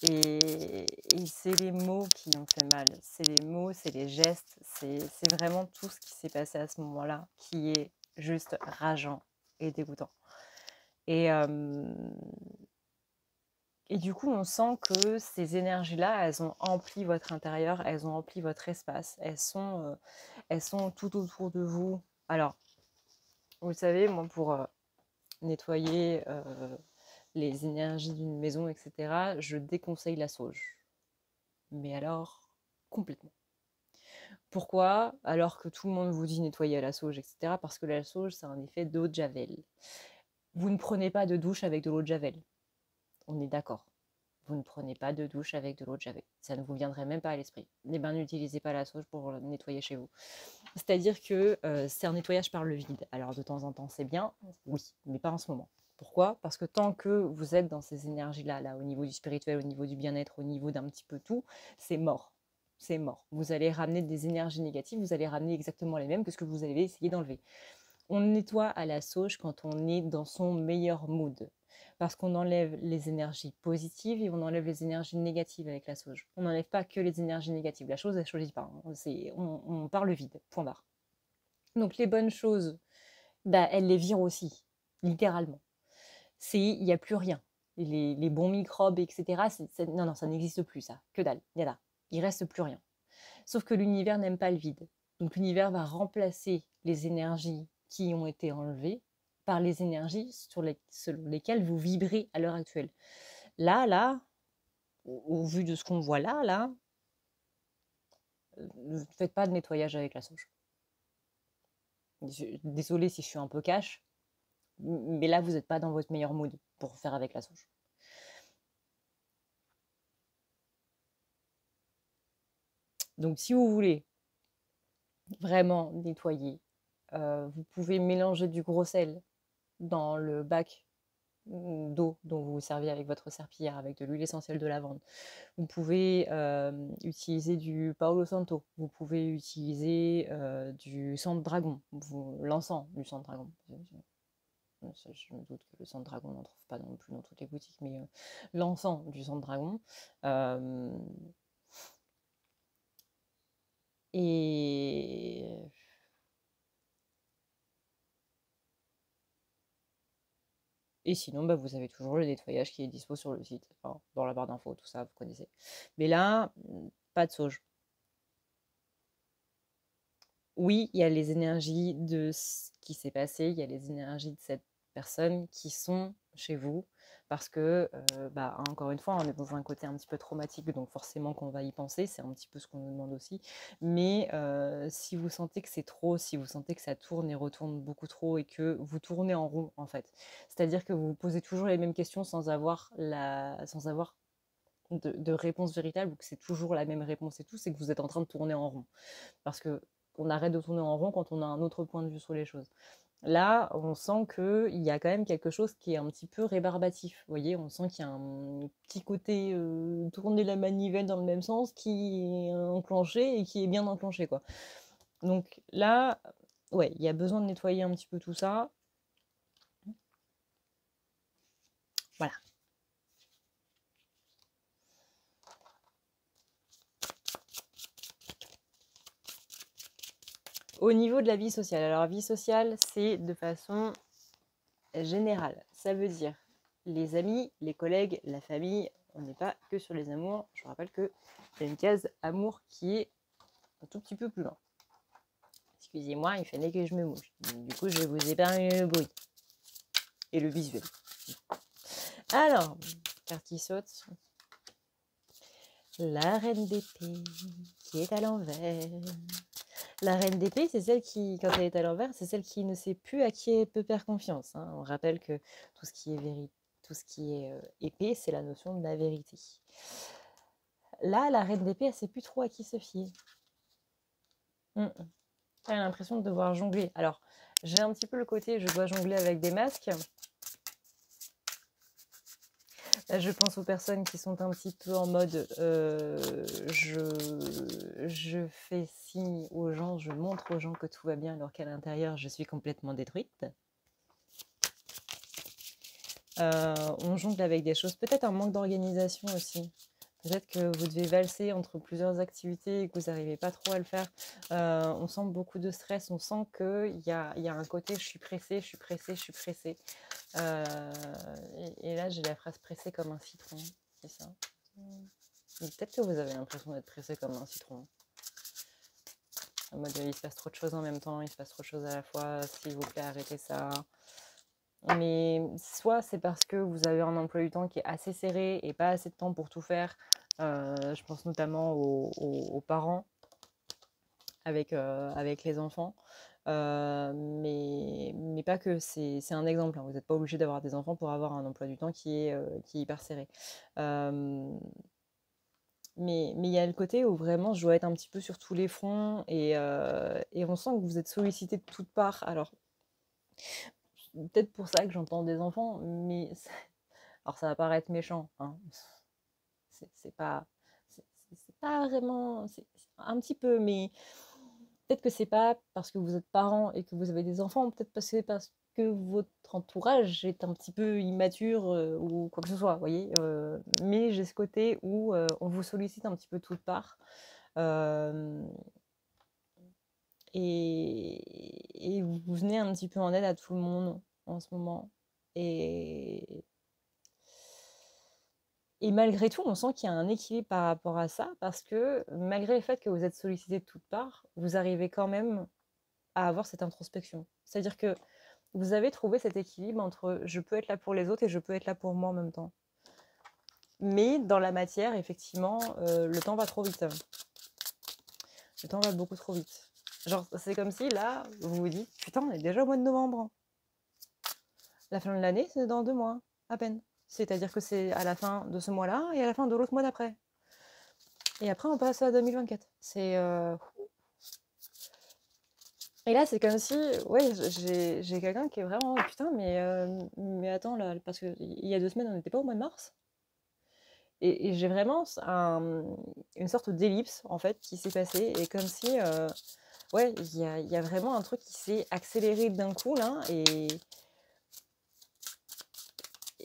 Et c'est les mots qui ont fait mal. C'est les mots, c'est les gestes, c'est vraiment tout ce qui s'est passé à ce moment-là qui est juste rageant et dégoûtant. Et du coup, on sent que ces énergies-là, elles ont empli votre intérieur, elles ont empli votre espace, elles sont tout autour de vous. Alors, vous savez, moi, pour nettoyer les énergies d'une maison, etc., je déconseille la sauge. Mais alors, complètement. Pourquoi? Alors que tout le monde vous dit nettoyer à la sauge, etc., parce que la sauge, c'est un effet d'eau de javel. Vous ne prenez pas de douche avec de l'eau de javel. On est d'accord. Vous ne prenez pas de douche avec de l'eau de javel. Ça ne vous viendrait même pas à l'esprit. Eh bien, n'utilisez pas la sauge pour nettoyer chez vous. C'est-à-dire que c'est un nettoyage par le vide. Alors, de temps en temps, c'est bien, oui, mais pas en ce moment. Pourquoi? Parce que tant que vous êtes dans ces énergies-là, là, au niveau du spirituel, au niveau du bien-être, au niveau d'un petit peu tout, c'est mort. C'est mort. Vous allez ramener des énergies négatives, vous allez ramener exactement les mêmes que ce que vous allez essayer d'enlever. On nettoie à la sauge quand on est dans son meilleur mood. Parce qu'on enlève les énergies positives et on enlève les énergies négatives avec la sauge. On n'enlève pas que les énergies négatives. La chose, elle ne choisit pas. Hein. On parle vide, point barre. Donc les bonnes choses, elles les virent aussi, littéralement. Il n'y a plus rien. Les bons microbes, etc., non, ça n'existe plus, ça. Que dalle, yada. Il reste plus rien. Sauf que l'univers n'aime pas le vide. Donc l'univers va remplacer les énergies qui ont été enlevées par les énergies selon lesquelles vous vibrez à l'heure actuelle. Là, au vu de ce qu'on voit là, ne faites pas de nettoyage avec la sauge. Désolée si je suis un peu cash, mais là, vous n'êtes pas dans votre meilleur mood pour faire avec la sauge. Donc, si vous voulez vraiment nettoyer, vous pouvez mélanger du gros sel dans le bac d'eau dont vous vous servez avec votre serpillière, avec de l'huile essentielle de lavande. Vous pouvez utiliser du Palo Santo, vous pouvez utiliser du sang de dragon, l'encens du sang de dragon. Je me doute que le sang de dragon, on n'en trouve pas non plus dans toutes les boutiques, mais l'encens du sang de dragon. Et sinon, bah, vous avez toujours le nettoyage qui est dispo sur le site, enfin, dans la barre d'infos, tout ça, vous connaissez. Mais là, pas de sauge. Oui, il y a les énergies de ce qui s'est passé, il y a les énergies de cette personne qui sont chez vous, parce que, bah, encore une fois, on est dans un côté un petit peu traumatique, donc forcément qu'on va y penser, c'est un petit peu ce qu'on nous demande aussi. Mais si vous sentez que c'est trop, si vous sentez que ça tourne et retourne beaucoup trop et que vous tournez en rond, en fait, c'est-à-dire que vous vous posez toujours les mêmes questions sans avoir de réponse véritable, ou que c'est toujours la même réponse et tout, c'est que vous êtes en train de tourner en rond. Parce que on arrête de tourner en rond quand on a un autre point de vue sur les choses. Là, on sent qu'il y a quand même quelque chose qui est un petit peu rébarbatif. Vous voyez, on sent qu'il y a un petit côté tourner la manivelle dans le même sens qui est enclenché et qui est bien enclenché, quoi. Donc là, ouais, il y a besoin de nettoyer un petit peu tout ça. Voilà. Au niveau de la vie sociale, alors vie sociale, c'est de façon générale. Ça veut dire les amis, les collègues, la famille. On n'est pas que sur les amours. Je vous rappelle qu'il y a une case amour qui est un tout petit peu plus loin. Excusez-moi, il fallait que je me mouche. Du coup, je vais vous épargner le bruit et le visuel. Alors, carte qui saute. La reine d'épée qui est à l'envers. La reine d'épée, c'est celle qui, quand elle est à l'envers, c'est celle qui ne sait plus à qui elle peut faire confiance. Hein. On rappelle que tout ce qui est vérité, tout ce qui est épée, c'est la notion de la vérité. Là, la reine d'épée, elle ne sait plus trop à qui se fier. Elle a l'impression de devoir jongler. Alors, j'ai un petit peu le côté, je dois jongler avec des masques. Là, je pense aux personnes qui sont un petit peu en mode je fais signe aux gens, je montre aux gens que tout va bien alors qu'à l'intérieur, je suis complètement détruite. On jongle avec des choses, peut-être un manque d'organisation aussi. Peut-être que vous devez valser entre plusieurs activités et que vous n'arrivez pas trop à le faire. On sent beaucoup de stress, on sent qu'il y a un côté je suis pressée, je suis pressée, je suis pressée. Et là, j'ai la phrase pressée comme un citron, c'est ça. Peut-être que vous avez l'impression d'être pressé comme un citron. En mode il se passe trop de choses en même temps, il se passe trop de choses à la fois, s'il vous plaît, arrêtez ça. Mais soit c'est parce que vous avez un emploi du temps qui est assez serré et pas assez de temps pour tout faire. Je pense notamment aux parents avec les enfants. Mais pas que, c'est un exemple. Hein. Vous n'êtes pas obligé d'avoir des enfants pour avoir un emploi du temps qui est hyper serré. Mais il y a le côté où vraiment je dois être un petit peu sur tous les fronts et on sent que vous êtes sollicité de toutes parts. Alors, peut-être pour ça que j'entends des enfants, mais alors ça va paraître méchant, hein. C'est pas, c'est pas vraiment, c'est un petit peu, mais peut-être que c'est pas parce que vous êtes parent et que vous avez des enfants, peut-être parce que votre entourage est un petit peu immature ou quoi que ce soit, vous voyez. Mais j'ai ce côté où on vous sollicite un petit peu de toutes parts. Et vous venez un petit peu en aide à tout le monde en ce moment. Et malgré tout, on sent qu'il y a un équilibre par rapport à ça, parce que malgré le fait que vous êtes sollicité de toutes parts, vous arrivez quand même à avoir cette introspection. C'est-à-dire que vous avez trouvé cet équilibre entre je peux être là pour les autres et je peux être là pour moi en même temps. Mais dans la matière, effectivement, le temps va trop vite. Le temps va beaucoup trop vite. Genre, c'est comme si là, vous vous dites, putain, on est déjà au mois de novembre. La fin de l'année, c'est dans 2 mois, à peine. C'est-à-dire que c'est à la fin de ce mois-là et à la fin de l'autre mois d'après. Et après, on passe à 2024. Et là, c'est comme si, ouais, j'ai quelqu'un qui est vraiment, putain, mais attends, là, parce qu'il y a 2 semaines, on n'était pas au mois de mars. Et j'ai vraiment une sorte d'ellipse, en fait, qui s'est passée. Et comme si, ouais, il y a vraiment un truc qui s'est accéléré d'un coup, là.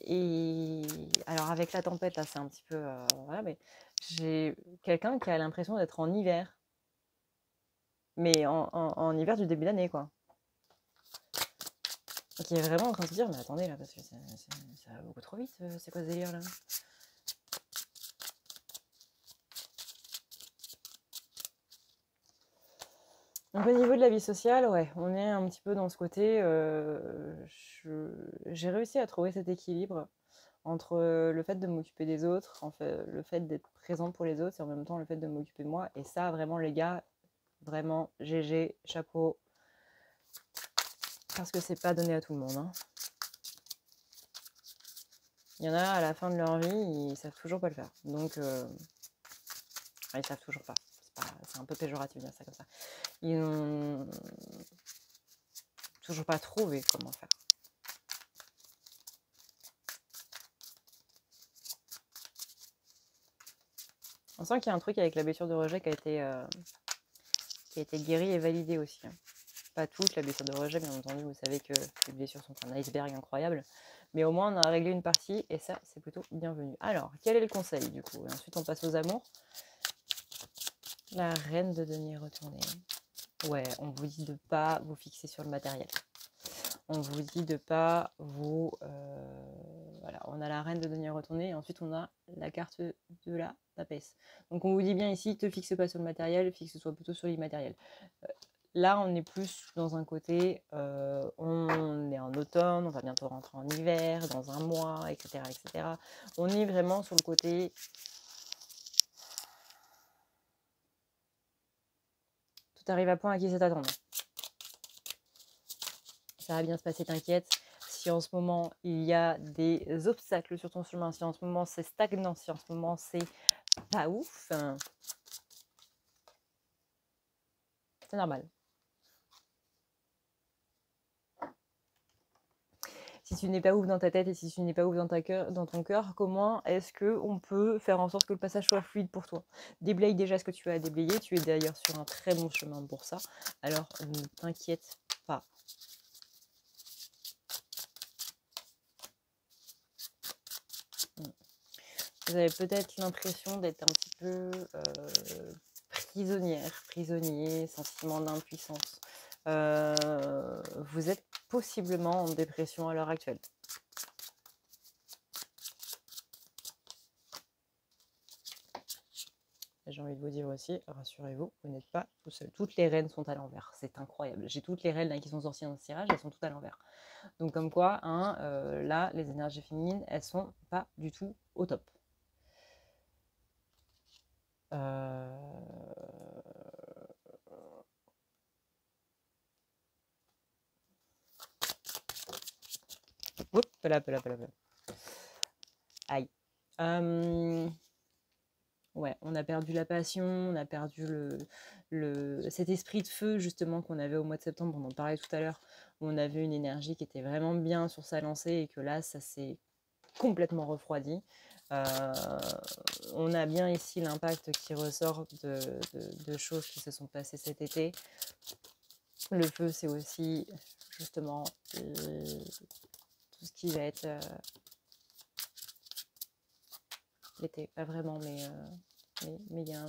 Et alors, avec la tempête, là, c'est un petit peu, voilà, mais j'ai quelqu'un qui a l'impression d'être en hiver. Mais en hiver du début d'année, quoi. Qui est vraiment en train de se dire, mais attendez, là, parce que ça va beaucoup trop vite, c'est quoi ce délire, là? Donc au niveau de la vie sociale, ouais, on est un petit peu dans ce côté, j'ai réussi à trouver cet équilibre entre le fait de m'occuper des autres, en fait, le fait d'être présente pour les autres et en même temps le fait de m'occuper de moi. Et ça, vraiment, les gars, vraiment, GG, chapeau, parce que c'est pas donné à tout le monde, hein. Il y en a, à la fin de leur vie, ils savent toujours pas le faire. Donc, ils savent toujours pas. C'est un peu péjoratif de dire ça comme ça. Ils n'ont toujours pas trouvé comment faire. On sent qu'il y a un truc avec la blessure de rejet qui a été guérie et validée aussi, hein. Pas toute la blessure de rejet, bien entendu, vous savez que les blessures sont un iceberg incroyable, mais au moins on a réglé une partie et ça c'est plutôt bienvenu. Alors, quel est le conseil du coup? Et ensuite on passe aux amours. La reine de denier retourné. Ouais, on vous dit de pas vous fixer sur le matériel. On vous dit de pas vous... voilà, on a la reine de denier retourné et ensuite on a la carte de la papesse. Donc on vous dit bien ici, te fixe pas sur le matériel, fixe-toi plutôt sur l'immatériel. Là, on est plus dans un côté, on est en automne, on va bientôt rentrer en hiver, dans un mois, etc., etc. On est vraiment sur le côté... Tout arrive à point à qui c'est attendre. Ça va bien se passer, t'inquiète. Si en ce moment, il y a des obstacles sur ton chemin, si en ce moment, c'est stagnant, si en ce moment, c'est pas ouf, c'est normal. Si tu n'es pas ouf dans ta tête et si tu n'es pas ouf dans ton cœur, comment est-ce qu'on peut faire en sorte que le passage soit fluide pour toi? Déblaye déjà ce que tu as à déblayer. Tu es d'ailleurs sur un très bon chemin pour ça. Alors ne t'inquiète pas. Vous avez peut-être l'impression d'être un petit peu prisonnier, sentiment d'impuissance. Vous êtes possiblement en dépression à l'heure actuelle. J'ai envie de vous dire aussi, rassurez-vous, vous n'êtes pas tout seul. Toutes les reines sont à l'envers. C'est incroyable. J'ai toutes les reines là, qui sont sorties dans ce tirage, elles sont toutes à l'envers. Donc comme quoi, hein, là, les énergies féminines, elles sont pas du tout au top. Oups, là. Aïe. Ouais, on a perdu la passion, on a perdu cet esprit de feu justement qu'on avait au mois de septembre, on en parlait tout à l'heure, où on avait une énergie qui était vraiment bien sur sa lancée et que là, ça s'est complètement refroidi. On a bien ici l'impact qui ressort de choses qui se sont passées cet été. Le feu, c'est aussi justement tout ce qui va être l'été, pas vraiment, mais il y a un...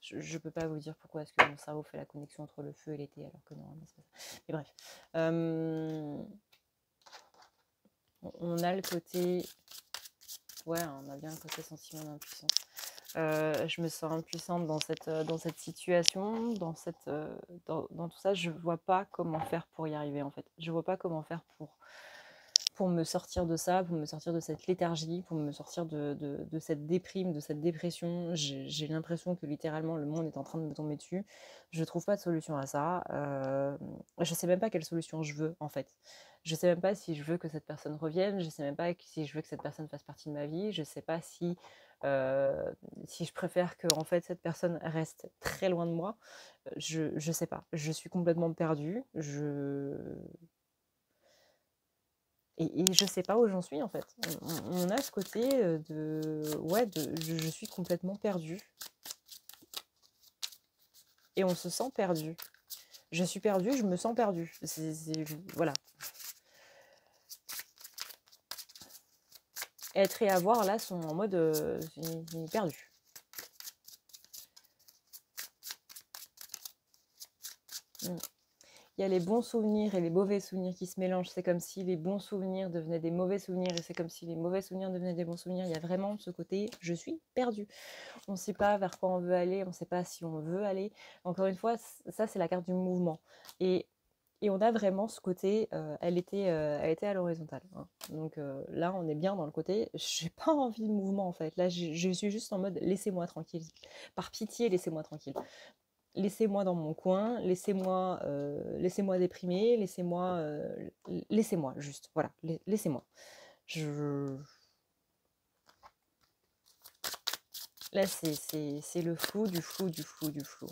Je peux pas vous dire pourquoi est-ce que mon cerveau fait la connexion entre le feu et l'été alors que normalement c'est pas ça. Mais bref. On a le côté... Ouais, on a bien le côté sentiment d'impuissance. Je me sens impuissante dans cette situation, dans tout ça. Je vois pas comment faire pour y arriver en fait. Je vois pas comment faire pour pour me sortir de ça, pour me sortir de cette léthargie, pour me sortir de cette déprime, de cette dépression. J'ai l'impression que littéralement le monde est en train de me tomber dessus. Je trouve pas de solution à ça. Je sais même pas quelle solution je veux en fait. Je sais même pas si je veux que cette personne revienne. Je sais même pas si je veux que cette personne fasse partie de ma vie. Je sais pas si je préfère que en fait cette personne reste très loin de moi. Je sais pas. Je suis complètement perdue. Et je sais pas où j'en suis en fait. On a ce côté je suis complètement perdue. Et on se sent perdu. Je suis perdue, je me sens perdue. Voilà. Être et avoir là sont en mode perdu. Il y a les bons souvenirs et les mauvais souvenirs qui se mélangent. C'est comme si les bons souvenirs devenaient des mauvais souvenirs et c'est comme si les mauvais souvenirs devenaient des bons souvenirs. Il y a vraiment ce côté je suis perdue. On ne sait pas vers quoi on veut aller, on ne sait pas si on veut aller. Encore une fois, ça c'est la carte du mouvement. Et on a vraiment ce côté, elle était à l'horizontale. Hein. Donc là, on est bien dans le côté, j'ai pas envie de mouvement en fait. Là, je suis juste en mode laissez-moi tranquille. Par pitié, laissez-moi tranquille. Laissez-moi dans mon coin, laissez-moi déprimer, laissez-moi juste, voilà, laissez-moi. Là, c'est le flou du flou du flou du flou.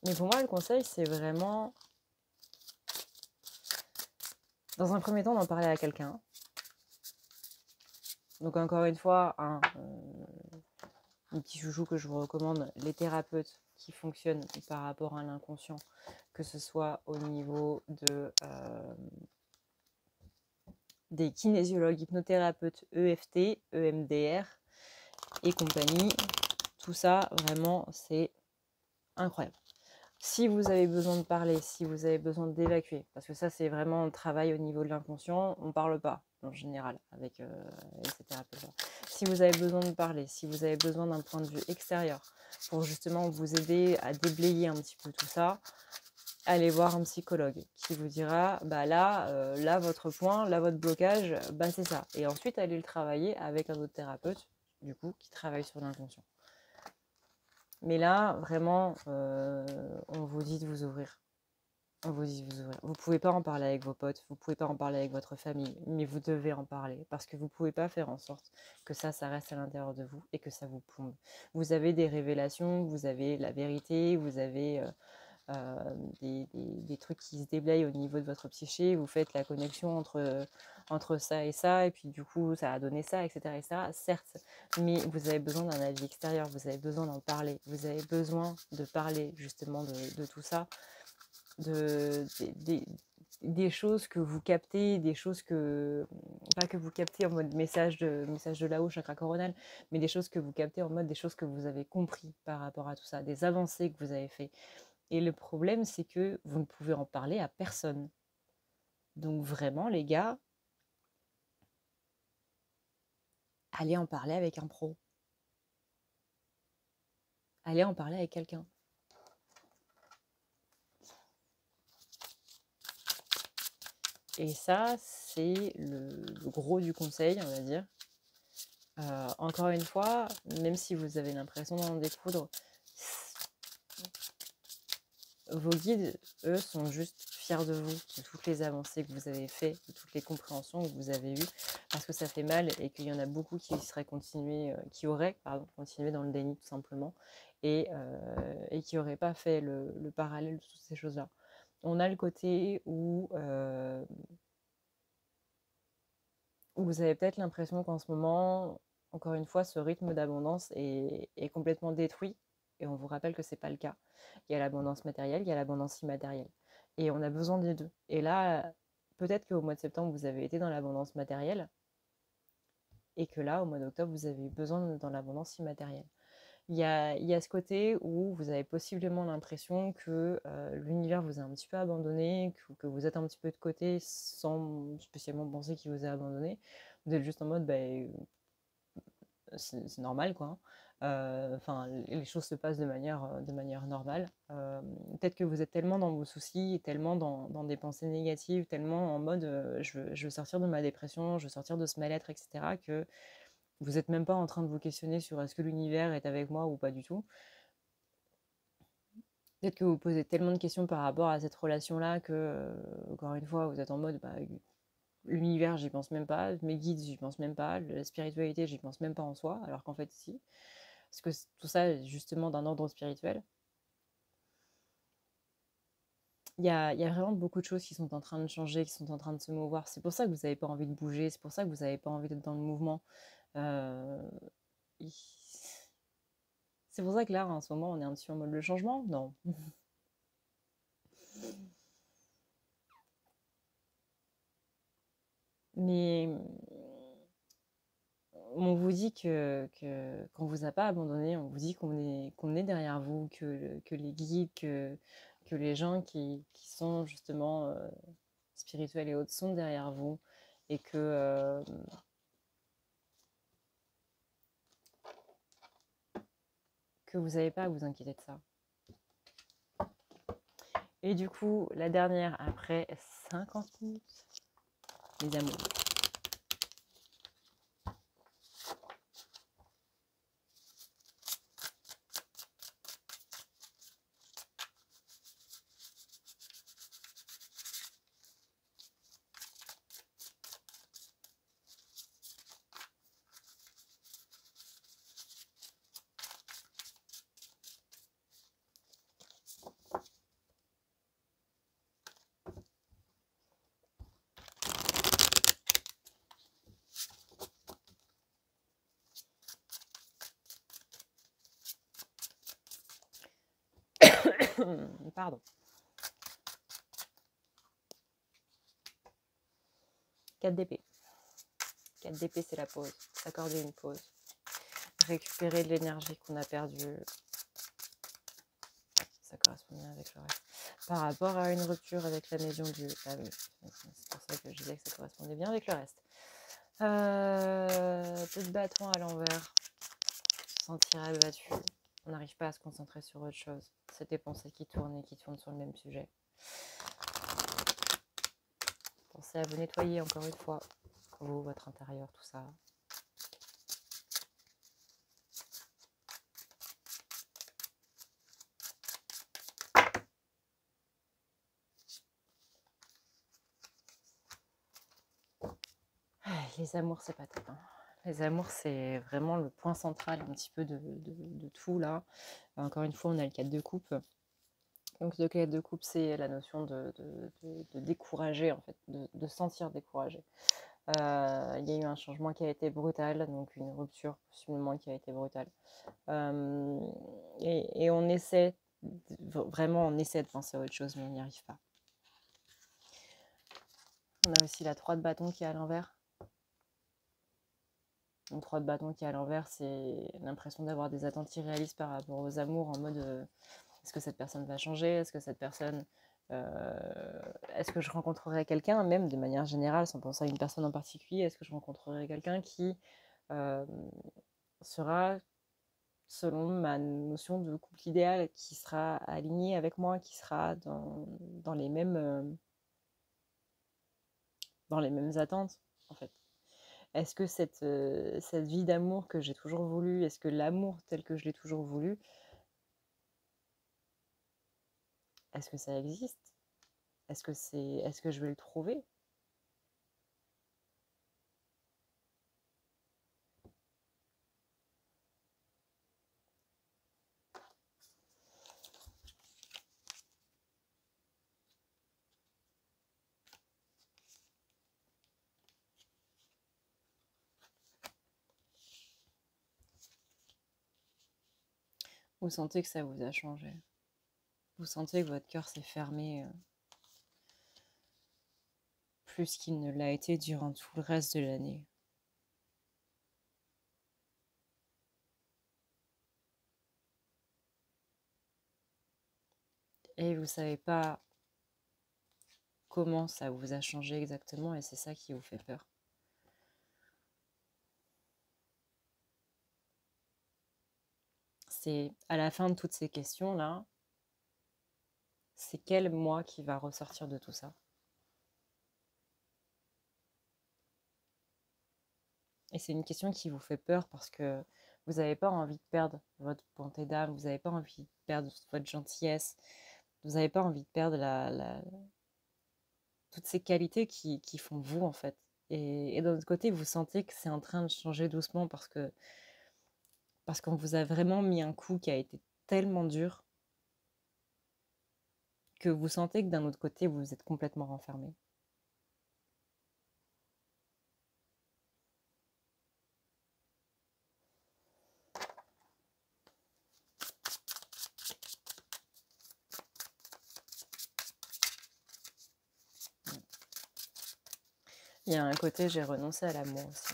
Mais pour moi, le conseil, c'est vraiment, dans un premier temps, d'en parler à quelqu'un. Donc encore une fois, un petit chouchou que je vous recommande, les thérapeutes qui fonctionnent par rapport à l'inconscient, que ce soit au niveau des kinésiologues, hypnothérapeutes, EFT, EMDR et compagnie. Tout ça, vraiment, c'est incroyable. Si vous avez besoin de parler, si vous avez besoin d'évacuer, parce que ça, c'est vraiment un travail au niveau de l'inconscient, on ne parle pas, en général, avec ces thérapeutes-là. Si vous avez besoin de parler, si vous avez besoin d'un point de vue extérieur, pour justement vous aider à déblayer un petit peu tout ça, allez voir un psychologue qui vous dira, bah là, votre point, là, votre blocage, bah c'est ça. Et ensuite, allez le travailler avec un autre thérapeute, du coup, qui travaille sur l'inconscient. Mais là, vraiment, on vous dit de vous ouvrir. On vous dit de vous ouvrir. Vous ne pouvez pas en parler avec vos potes, vous ne pouvez pas en parler avec votre famille, mais vous devez en parler parce que vous ne pouvez pas faire en sorte que ça reste à l'intérieur de vous et que ça vous plombe. Vous avez des révélations, vous avez la vérité, vous avez des trucs qui se déblayent au niveau de votre psyché, vous faites la connexion entre ça et puis du coup ça a donné ça, etc. Certes, mais vous avez besoin d'un avis extérieur, vous avez besoin d'en parler, vous avez besoin de parler justement de tout ça, des choses que vous captez, des choses pas que vous captez en mode message de là-haut, chakra coronal, mais des choses que vous captez en mode des choses que vous avez compris par rapport à tout ça, des avancées que vous avez fait. Et le problème, c'est que vous ne pouvez en parler à personne. Donc vraiment, les gars, allez en parler avec un pro. Allez en parler avec quelqu'un. Et ça, c'est le gros du conseil, on va dire. Encore une fois, même si vous avez l'impression d'en découdre, vos guides, eux, sont juste fiers de vous, de toutes les avancées que vous avez faites, de toutes les compréhensions que vous avez eues, parce que ça fait mal et qu'il y en a beaucoup qui auraient continué dans le déni tout simplement, et qui n'auraient pas fait le parallèle de toutes ces choses-là. On a le côté où vous avez peut-être l'impression qu'en ce moment, encore une fois, ce rythme d'abondance est complètement détruit, et on vous rappelle que ce n'est pas le cas. Il y a l'abondance matérielle, il y a l'abondance immatérielle. Et on a besoin des deux. Et là, peut-être qu'au mois de septembre, vous avez été dans l'abondance matérielle, et que là, au mois d'octobre, vous avez besoin dans l'abondance immatérielle. Il y a ce côté où vous avez possiblement l'impression que l'univers vous a un petit peu abandonné, que vous êtes un petit peu de côté sans spécialement penser qu'il vous a abandonné. Vous êtes juste en mode, c'est normal, quoi. Enfin, les choses se passent de manière normale. Peut-être que vous êtes tellement dans vos soucis, tellement dans des pensées négatives, tellement en mode je veux sortir de ma dépression, je veux sortir de ce mal-être, etc., que vous n'êtes même pas en train de vous questionner sur est-ce que l'univers est avec moi ou pas du tout. Peut-être que vous posez tellement de questions par rapport à cette relation-là que, encore une fois, vous êtes en mode l'univers, j'y pense même pas, mes guides, j'y pense même pas, la spiritualité, j'y pense même pas en soi, alors qu'en fait, si. Parce que tout ça est justement d'un ordre spirituel. Il y a vraiment beaucoup de choses qui sont en train de changer, qui sont en train de se mouvoir. C'est pour ça que vous n'avez pas envie de bouger, c'est pour ça que vous n'avez pas envie d'être dans le mouvement. Euh, C'est pour ça que là, en ce moment, on est un petit peu en mode le changement. Non. Mais on vous dit qu'on ne vous a pas abandonné, on vous dit qu'on est derrière vous, que les guides, que les gens qui sont justement spirituels et autres sont derrière vous et que vous n'avez pas à vous inquiéter de ça. Et du coup, la dernière, après 50 minutes, les amours. Pardon. 4 d'épée. 4 d'épée, c'est la pause. S'accorder une pause. Récupérer de l'énergie qu'on a perdue. Ça correspond bien avec le reste. Par rapport à une rupture avec la maison du... Ah oui, c'est pour ça que je disais que ça correspondait bien avec le reste. Peu de bâton à l'envers. Se sentir abattu. On n'arrive pas à se concentrer sur autre chose. C'est des pensées qui tournent et qui tournent sur le même sujet. Pensez à vous nettoyer encore une fois. Vous, votre intérieur, tout ça. Les amours, c'est pas top. Hein. Les amours, c'est vraiment le point central un petit peu de tout là. Encore une fois, on a le 4 de coupe. Donc le 4 de coupe, c'est la notion de décourager, en fait, de sentir découragé. Il y a eu un changement qui a été brutal, donc une rupture possiblement qui a été brutale. Et on essaie, vraiment on essaie de penser à autre chose, mais on n'y arrive pas. On a aussi la 3 de bâton qui est à l'envers. Une 3 de bâton qui est à l'envers, c'est l'impression d'avoir des attentes irréalistes par rapport aux amours, en mode est-ce que cette personne va changer, est-ce que cette personne est-ce que je rencontrerai quelqu'un, même de manière générale, sans penser à une personne en particulier, est-ce que je rencontrerai quelqu'un qui sera, selon ma notion de couple idéal, qui sera aligné avec moi, qui sera dans les mêmes attentes, en fait. Est-ce que cette vie d'amour que j'ai toujours voulu, est-ce que l'amour tel que je l'ai toujours voulu, est-ce que ça existe? Est-ce que je vais le trouver? Vous sentez que ça vous a changé. Vous sentez que votre cœur s'est fermé plus qu'il ne l'a été durant tout le reste de l'année. Et vous ne savez pas comment ça vous a changé exactement, et c'est ça qui vous fait peur. c'est à la fin de toutes ces questions-là, c'est quel moi qui va ressortir de tout ça? Et c'est une question qui vous fait peur parce que vous n'avez pas envie de perdre votre bonté d'âme, vous n'avez pas envie de perdre votre gentillesse, vous n'avez pas envie de perdre toutes ces qualités qui font vous, en fait. Et d'un autre côté, vous sentez que c'est en train de changer doucement parce qu'on vous a vraiment mis un coup qui a été tellement dur que vous sentez que d'un autre côté, vous êtes complètement renfermé. Il y a un côté, j'ai renoncé à l'amour aussi.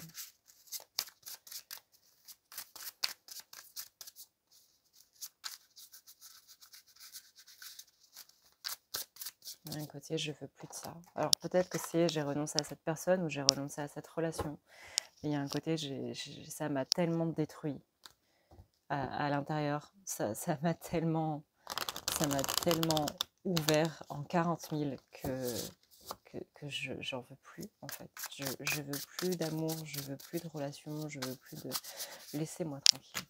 Il y a un côté, je veux plus de ça. Alors peut-être que c'est j'ai renoncé à cette personne ou j'ai renoncé à cette relation. Mais il y a un côté, ça m'a tellement détruit à l'intérieur. Ça m'a tellement ouvert en 40 000 que j'en veux plus, en fait. Je veux plus d'amour, je veux plus de relation, je veux plus de... Laissez-moi tranquille.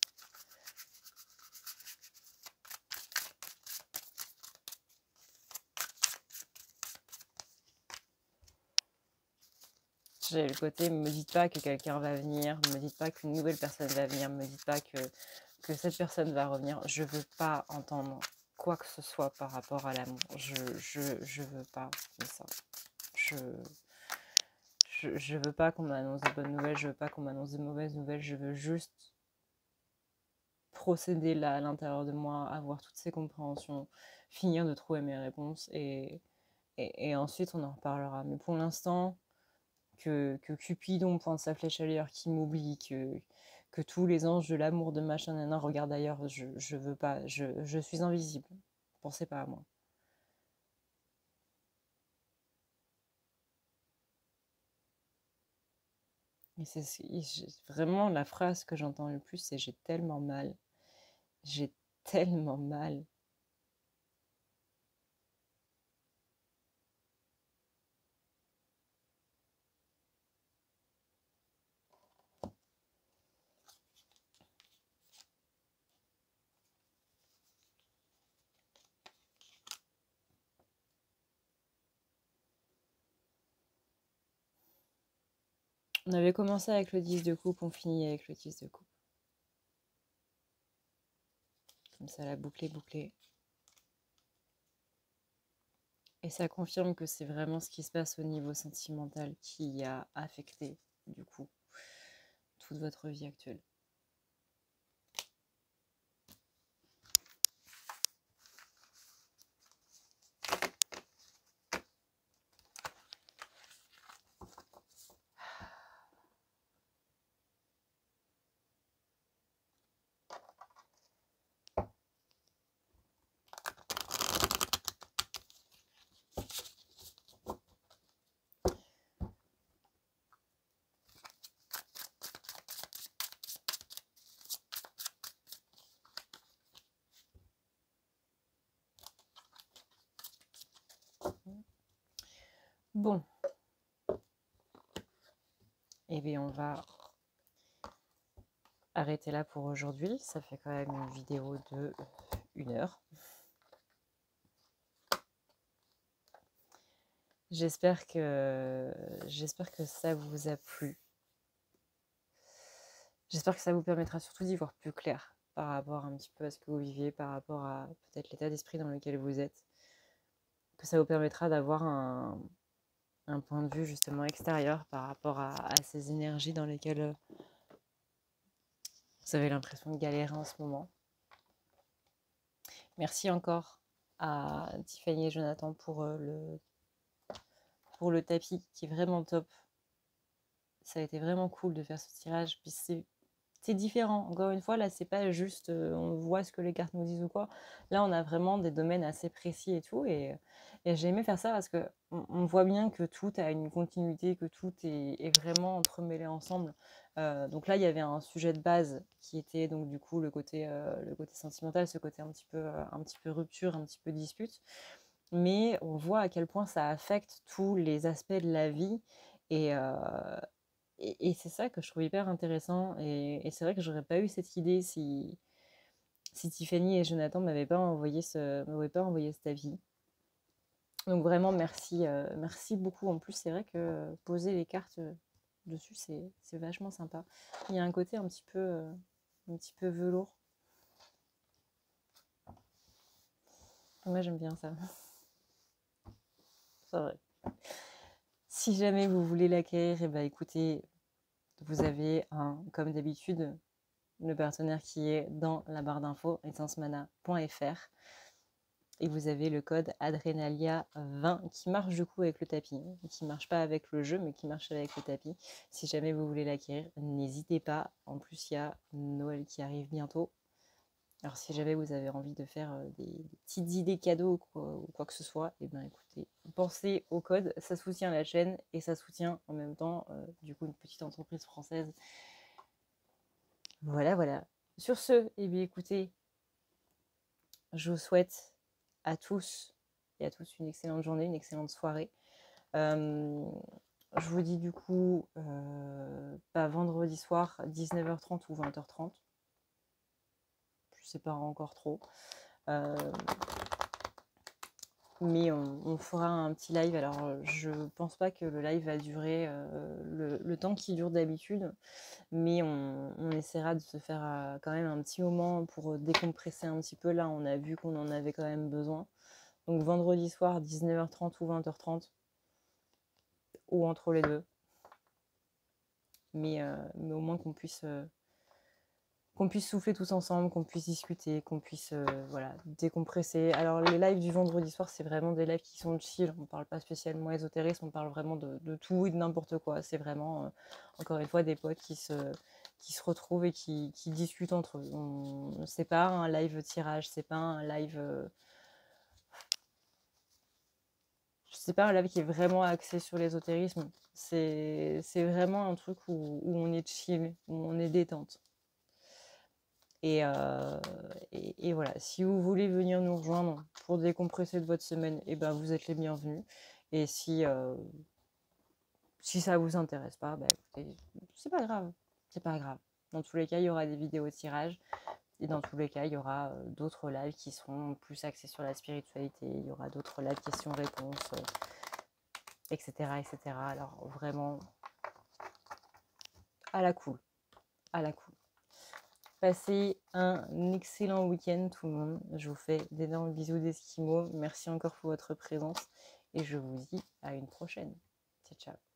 J'ai le côté, me dites pas que quelqu'un va venir, me dites pas qu'une nouvelle personne va venir, me dites pas que cette personne va revenir. Je veux pas entendre quoi que ce soit par rapport à l'amour. Je veux pas de ça. Je veux pas qu'on m'annonce de bonnes nouvelles, je veux pas qu'on m'annonce de mauvaises nouvelles, je veux juste procéder là à l'intérieur de moi, avoir toutes ces compréhensions, finir de trouver mes réponses et ensuite on en reparlera. Mais pour l'instant, que Cupidon pointe sa flèche ailleurs, qui m'oublie, que tous les anges de l'amour de machin nana regardent ailleurs, je veux pas, je suis invisible. Pensez pas à moi. Et vraiment la phrase que j'entends le plus, c'est j'ai tellement mal. J'ai tellement mal. On avait commencé avec le 10 de coupe, on finit avec le 10 de coupe. Comme ça, la boucle est bouclée. Et ça confirme que c'est vraiment ce qui se passe au niveau sentimental qui a affecté, du coup, toute votre vie actuelle. Bon. Eh bien, on va arrêter là pour aujourd'hui. Ça fait quand même une vidéo de 1 heure. J'espère que ça vous a plu. J'espère que ça vous permettra surtout d'y voir plus clair par rapport un petit peu à ce que vous viviez, par rapport à peut-être l'état d'esprit dans lequel vous êtes. Que ça vous permettra d'avoir un point de vue justement extérieur par rapport à ces énergies dans lesquelles vous avez l'impression de galérer en ce moment. Merci encore à Tiffany et Jonathan pour le tapis qui est vraiment top. Ça a été vraiment cool de faire ce tirage. Puis c'est différent. Encore une fois, là, c'est pas juste on voit ce que les cartes nous disent ou quoi. Là, on a vraiment des domaines assez précis et tout. Et j'ai aimé faire ça parce que on voit bien que tout a une continuité, que tout est vraiment entremêlé ensemble. Donc là, il y avait un sujet de base qui était donc du coup le côté sentimental, ce côté un petit peu rupture, un petit peu dispute. Mais on voit à quel point ça affecte tous les aspects de la vie. Et, et c'est ça que je trouve hyper intéressant. Et c'est vrai que j'aurais pas eu cette idée si Tiffany et Jonathan m'avaient pas envoyé cet avis. Donc vraiment, merci, merci beaucoup. En plus, c'est vrai que poser les cartes dessus, c'est vachement sympa. Il y a un côté un petit peu velours. Moi, j'aime bien ça. C'est vrai. Si jamais vous voulez l'acquérir, et ben écoutez, vous avez comme d'habitude, le partenaire qui est dans la barre d'infos, essencemana.fr. Et vous avez le code Adrenalia20 qui marche du coup avec le tapis, qui marche pas avec le jeu, mais qui marche avec le tapis. Si jamais vous voulez l'acquérir, n'hésitez pas. En plus, il y a Noël qui arrive bientôt. Alors si jamais vous avez envie de faire des petites idées cadeaux ou quoi que ce soit, et ben écoutez, pensez au code, ça soutient la chaîne et ça soutient en même temps du coup une petite entreprise française. Voilà, voilà. Sur ce, eh bien écoutez, je vous souhaite à tous et à tous une excellente journée, une excellente soirée. Je vous dis du coup vendredi soir 19h30 ou 20h30. Je sais pas encore trop. Mais on fera un petit live. Alors, je pense pas que le live va durer le temps qui dure d'habitude, mais on essaiera de se faire quand même un petit moment pour décompresser un petit peu. Là, on a vu qu'on en avait quand même besoin. Donc, vendredi soir, 19h30 ou 20h30, ou entre les deux. Mais au moins qu'on puisse souffler tous ensemble, qu'on puisse discuter, qu'on puisse voilà, décompresser. Alors les lives du vendredi soir, c'est vraiment des lives qui sont chill. On ne parle pas spécialement ésotérisme, on parle vraiment de tout et de n'importe quoi. C'est vraiment, encore une fois, des potes qui se retrouvent et qui discutent entre eux. C'est pas un live tirage, c'est pas un live... c'est pas un live qui est vraiment axé sur l'ésotérisme. C'est vraiment un truc où on est chill, où on est détente. Et voilà, si vous voulez venir nous rejoindre pour décompresser de votre semaine, et ben vous êtes les bienvenus. Et si ça vous intéresse pas, bah écoutez, c'est pas grave. C'est pas grave. Dans tous les cas, il y aura des vidéos de tirage. Et dans tous les cas, il y aura d'autres lives qui seront plus axés sur la spiritualité. Il y aura d'autres lives questions-réponses, etc., etc. Alors vraiment, à la cool. À la cool. Passez un excellent week-end tout le monde. Je vous fais d'énormes bisous d'Esquimaux. Merci encore pour votre présence et je vous dis à une prochaine. Ciao, ciao.